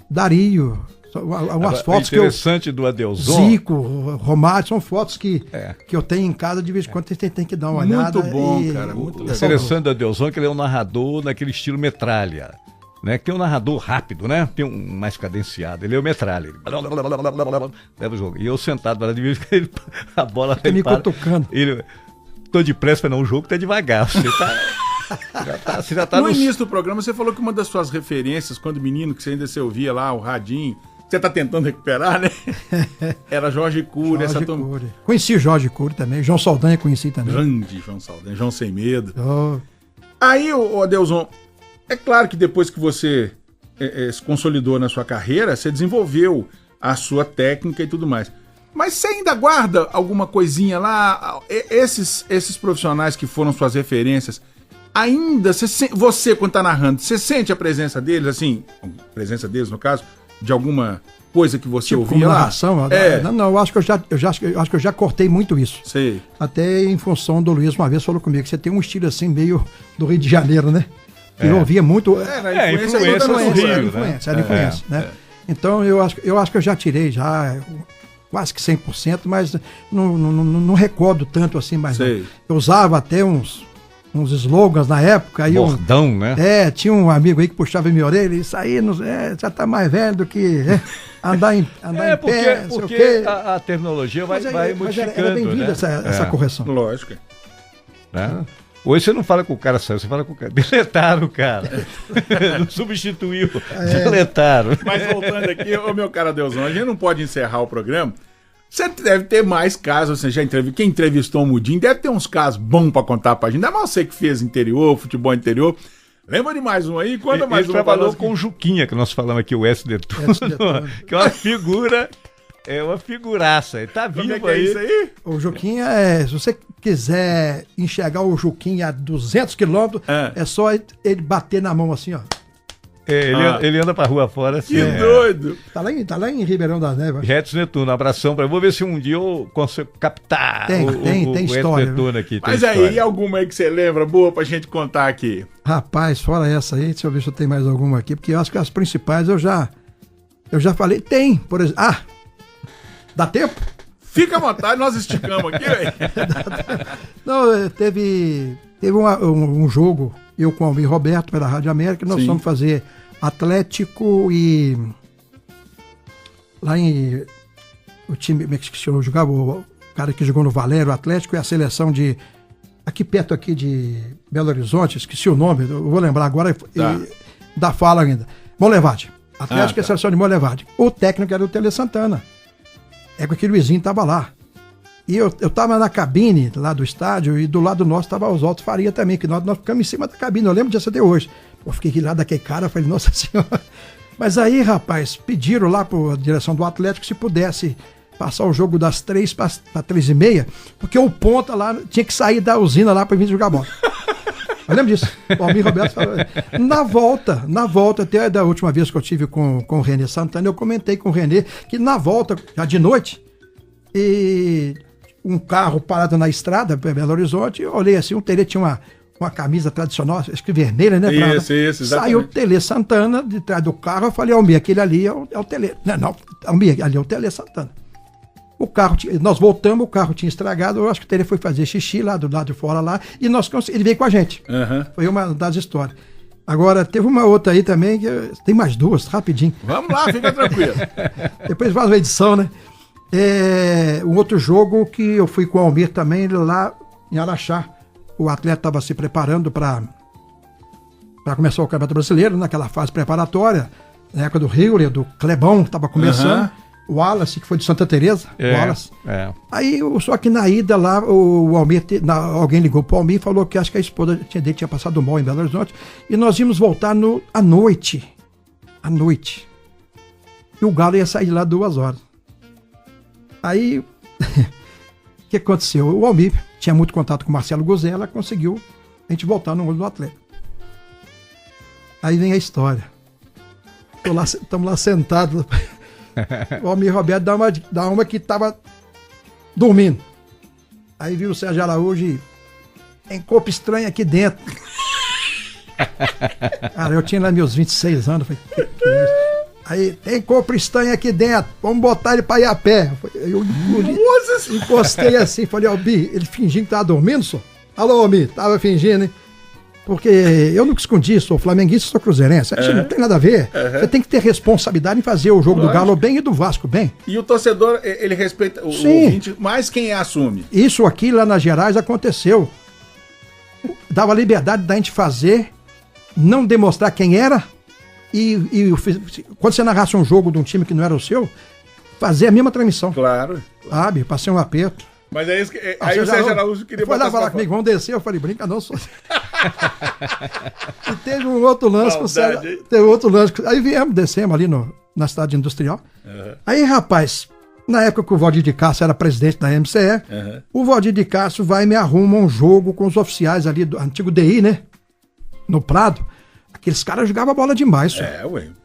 Dario. Umas fotos interessante do Adelson. Zico, Romário, são fotos que eu tenho em casa, de vez em quando você tem que dar uma olhada. Muito bom, cara. Muito legal. Interessante do Adelson que ele é um narrador naquele estilo metralha. Né? Tem um narrador rápido, né? Tem um mais cadenciado. Ele é o metralha. Leva o jogo. E eu sentado lá de vez que a bola me cutucando. Tô depressa, não, o jogo tá devagar. Você já tá no início do programa, você falou que uma das suas referências, quando menino, que você ainda ouvia lá, o radinho, você tá tentando recuperar, né? Era Jorge Cury. Conheci Jorge Cury também, João Saldanha conheci também. Grande João Saldanha, João Sem Medo. Aí, Adelson, é claro que depois que você se consolidou na sua carreira, você desenvolveu a sua técnica e tudo mais. Mas você ainda guarda alguma coisinha lá? Esses profissionais que foram suas referências, ainda, você quando tá narrando, você sente a presença deles, assim, presença deles no caso, de alguma coisa que você ouvia lá? Narração? Não, eu acho que eu já cortei muito isso. Sei. Até em função do Luiz uma vez falou comigo que você tem um estilo assim meio do Rio de Janeiro, né? Eu ouvia muito. Era influência do Rio, né? Então eu acho que eu já tirei já quase que 100%, mas não recordo tanto assim mais. Eu usava até uns slogans na época. Aí bordão, né? Tinha um amigo aí que puxava minha orelha, isso aí já tá mais velho do que andar em pé, porque a tecnologia vai modificando. Era bem-vinda essa correção. Lógico. Né? Hoje você não fala com o cara saiu, você fala com o cara. Deletaram o cara. Não substituiu. Deletaram. Mas voltando aqui, meu cara Adelson, a gente não pode encerrar o programa. Você deve ter mais casos, você já entrevistou. Quem entrevistou o Mudim deve ter uns casos bons pra contar pra gente. Ainda mais você que fez interior, futebol interior. Lembra de mais um aí? Conta mais um. Ele trabalhou com o Juquinha, que nós falamos aqui, o S. Detona, que é uma figura. É uma figuraça, ele tá vivo aí. É isso aí? O Juquinha, se você quiser enxergar o Juquinha a 200 quilômetros, é só ele bater na mão assim, ó. Ele anda pra rua fora assim. Que doido! Tá lá em Ribeirão das Neves. Edson Netuno, abração pra ele. Vou ver se um dia eu consigo captar tem história. Netuno aqui. Mas aí, alguma aí que você lembra boa pra gente contar aqui? Rapaz, fora essa aí, deixa eu ver se eu tenho mais alguma aqui, porque eu acho que as principais eu já falei. Tem, por exemplo. Dá tempo? Fica à vontade, nós esticamos aqui, velho. Não, teve um jogo, eu com o Almir Roberto, pela Rádio América, nós fomos fazer Atlético e... Lá em... O time, como é que eu jogava? O cara que jogou no Valério, o Atlético, e a seleção de... Aqui perto aqui de Belo Horizonte, esqueci o nome, eu vou lembrar agora, da fala ainda. Molevade. Atlético e a seleção de Molevade. O técnico era o Tele Santana. É que o Luizinho estava lá. E eu estava na cabine lá do estádio e do lado nosso estava o Oswaldo Faria também, que nós ficamos em cima da cabine. Eu lembro disso até hoje. Eu fiquei aqui lá daquele cara, falei, nossa senhora. Mas aí, rapaz, pediram lá para a direção do Atlético se pudesse passar o jogo das 3 para 3h30, porque o ponta lá tinha que sair da usina lá para vir jogar bola. Eu lembro disso. O Almir Roberto falou. Na volta, até da última vez que eu tive com o Renê Santana, eu comentei com o Renê que na volta, já de noite, e um carro parado na estrada, para Belo Horizonte, eu olhei assim, o Tele tinha uma camisa tradicional, acho que vermelha, né? Isso, exatamente. Saiu o Tele Santana de trás do carro, eu falei, Almir, aquele ali é o Tele. Não, Almir, ali é o Tele Santana. O carro, nós voltamos, o carro tinha estragado, eu acho que ele foi fazer xixi lá do lado de fora lá, e ele veio com a gente. Foi uma das histórias. Agora, teve uma outra aí também, tem mais duas, rapidinho. Vamos lá, fica tranquilo. Depois faz uma edição, né? Um outro jogo que eu fui com o Almir também, lá em Araxá. O atleta estava se preparando para começar o Campeonato Brasileiro, naquela fase preparatória, na época do Rio, do Clebão, que estava começando. O Wallace, que foi de Santa Teresa, Wallace. Aí, só que na ida lá, o Almir, alguém ligou pro Almir e falou que acho que a esposa dele tinha passado mal em Belo Horizonte, e nós íamos voltar à noite. à noite. E o Galo ia sair de lá 2 horas. Aí, o que aconteceu? O Almir tinha muito contato com o Marcelo Gozella, conseguiu a gente voltar no ônibus do Atlético. Aí vem a história. Estamos lá sentados. O Almir Roberto dá uma que estava dormindo. Aí viu o Sérgio Araújo e tem corpo estranho aqui dentro. Cara, eu tinha lá meus 26 anos. Falei, que é isso? Aí, tem corpo estranho aqui dentro, vamos botar ele pra ir a pé. Eu encostei assim, falei, Almir, ele fingindo que tava dormindo, só. Alô, Almir, tava fingindo, hein? Porque eu nunca escondi, sou flamenguista, sou cruzeirense. Não tem nada a ver. Você tem que ter responsabilidade em fazer o jogo do Galo bem e do Vasco bem. E o torcedor, ele respeita o ouvinte, mais quem assume. Isso aqui lá nas Gerais aconteceu. Dava liberdade da gente fazer, não demonstrar quem era, e quando você narrasse um jogo de um time que não era o seu, fazer a mesma transmissão. Claro. Sabe? Passei um aperto. Mas é isso que, aí o Sérgio Araújo queria botar. Foi lá falar comigo, vamos descer. Eu falei, brinca não, sou. E teve um outro lance com o Sérgio. Teve outro lance. Aí descemos ali na cidade industrial. Aí, rapaz, na época que o Valdir de Castro era presidente da MCE, o Valdir de Castro vai e me arruma um jogo com os oficiais ali do antigo DI, né? No Prado. Aqueles caras jogavam bola demais.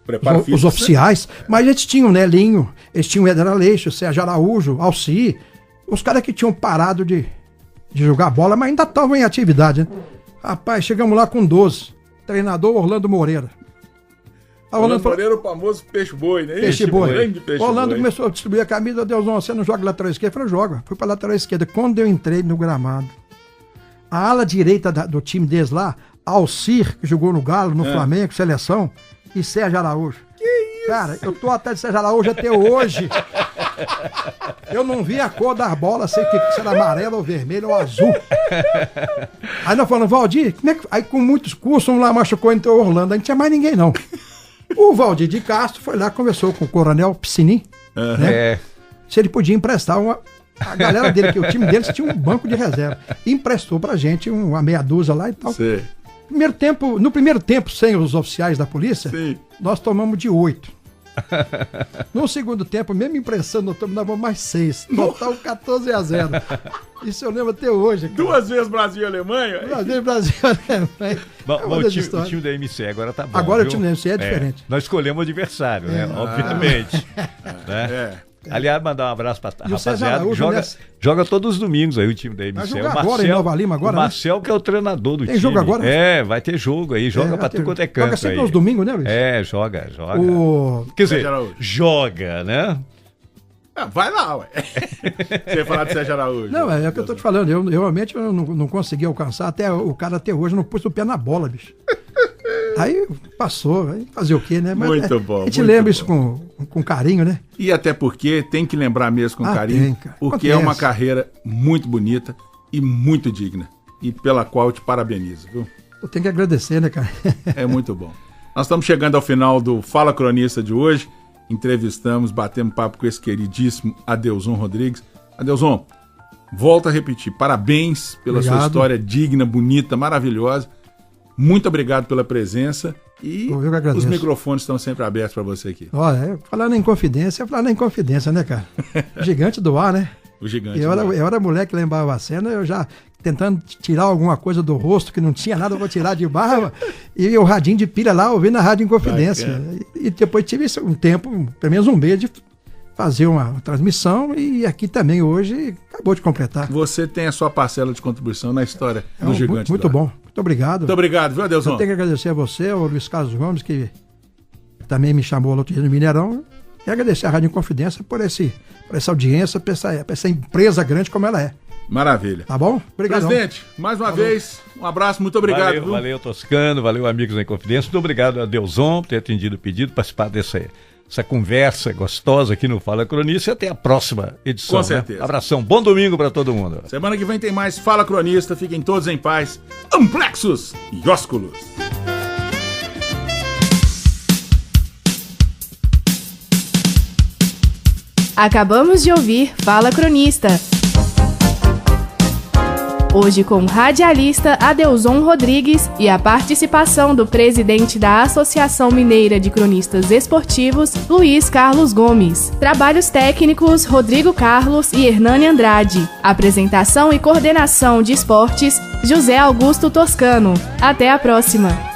Preparo físico, os oficiais. Mas eles tinham, né, Linho, eles tinham o Éder Aleixo, o Sérgio Araújo, Alci. Os caras que tinham parado de jogar bola, mas ainda estavam em atividade, né? Rapaz, chegamos lá com 12. Treinador Orlando Moreira. Orlando Moreira, o famoso peixe-boi, né? Peixe-boi. Orlando começou a distribuir a camisa, Deusão, você não joga lateral esquerda? Eu falei, joga. Fui pra lateral esquerda. Quando eu entrei no gramado, a ala direita do time deles lá, Alcir, que jogou no Galo, no Flamengo, seleção, e Sérgio Araújo. Que isso? Cara, eu tô até de Sérgio Araújo até hoje. Eu não vi a cor das bolas, sei que se era amarelo ou vermelho ou azul. Aí nós falamos, Valdir, como é que... Aí com muitos cursos, um lá machucou, entrou Orlando, aí não tinha mais ninguém não. O Valdir de Castro foi lá, conversou com o Coronel Piscinin, né? Se ele podia emprestar a galera dele, que o time deles tinha um banco de reserva. Emprestou pra gente uma meia dúzia lá e tal. Sim. No primeiro tempo, sem os oficiais da polícia, nós tomamos de 8. No segundo tempo, mesmo impressão, nós tomamos mais 6. Total 14-0. Isso eu lembro até hoje. Cara. 2 vezes Brasil e Alemanha? 2 vezes Brasil e Alemanha. O time da MC agora tá bom. Agora viu? O time da MC é diferente. Nós escolhemos o adversário, né? Obviamente. Né? Aliás, mandar um abraço pra rapaziada. Joga todos os domingos aí o time da MC. Vai jogar agora em Nova Lima, agora, o Marcel, que é o treinador do time. Tem jogo agora? Vai ter jogo aí. Joga pra tudo quanto é canto. Joga sempre aos domingos, né, Luiz? Joga. Quer dizer, joga, né? Vai lá, ué. Você ia falar de Sérgio Araújo. Não, é o que eu tô te falando. Eu realmente não consegui alcançar. O cara até hoje não pôs o pé na bola, bicho. Aí passou, aí fazer o quê, né? Mas muito bom. A gente lembra isso com carinho, né? E até porque tem que lembrar mesmo com carinho, porque é uma carreira muito bonita e muito digna. E pela qual eu te parabenizo, viu? Eu tenho que agradecer, né, cara? É muito bom. Nós estamos chegando ao final do Fala Cronista de hoje. Entrevistamos, batemos papo com esse queridíssimo Adelson Rodrigues. Adelson, volto a repetir, parabéns pela sua história digna, bonita, maravilhosa. Muito obrigado pela presença e os microfones estão sempre abertos para você aqui. Olha, falar em confidência, né, cara? Gigante do ar, né? O gigante. Eu era moleque lá em Barbacena, eu já tentando tirar alguma coisa do rosto que não tinha nada para tirar de barba, e o radinho de pilha lá, ouvindo a Rádio Inconfidência. E depois tive um tempo, pelo menos um mês, de fazer uma transmissão, e aqui também hoje acabou de completar. Você tem a sua parcela de contribuição na história do Gigante. Muito bom. Muito obrigado. Muito obrigado, viu, Adelson? Eu tenho que agradecer a você, ao Luiz Carlos Gomes, que também me chamou lá outro dia no Mineirão, e agradecer a Rádio Inconfidência por essa audiência, por essa empresa grande como ela é. Maravilha. Tá bom? Obrigado. Presidente, mais uma vez, um abraço, muito obrigado. Valeu, Toscano, valeu, amigos da Inconfidência. Muito obrigado a Adelson por ter atendido o pedido, participar dessa conversa gostosa aqui no Fala Cronista, e até a próxima edição. Com certeza. Né? Abração, bom domingo para todo mundo. Semana que vem tem mais Fala Cronista, fiquem todos em paz. Amplexus e ósculos. Acabamos de ouvir Fala Cronista. Hoje com o radialista Adelson Rodrigues e a participação do presidente da Associação Mineira de Cronistas Esportivos, Luiz Carlos Gomes. Trabalhos técnicos, Rodrigo Carlos e Hernani Andrade. Apresentação e coordenação de esportes, José Augusto Toscano. Até a próxima!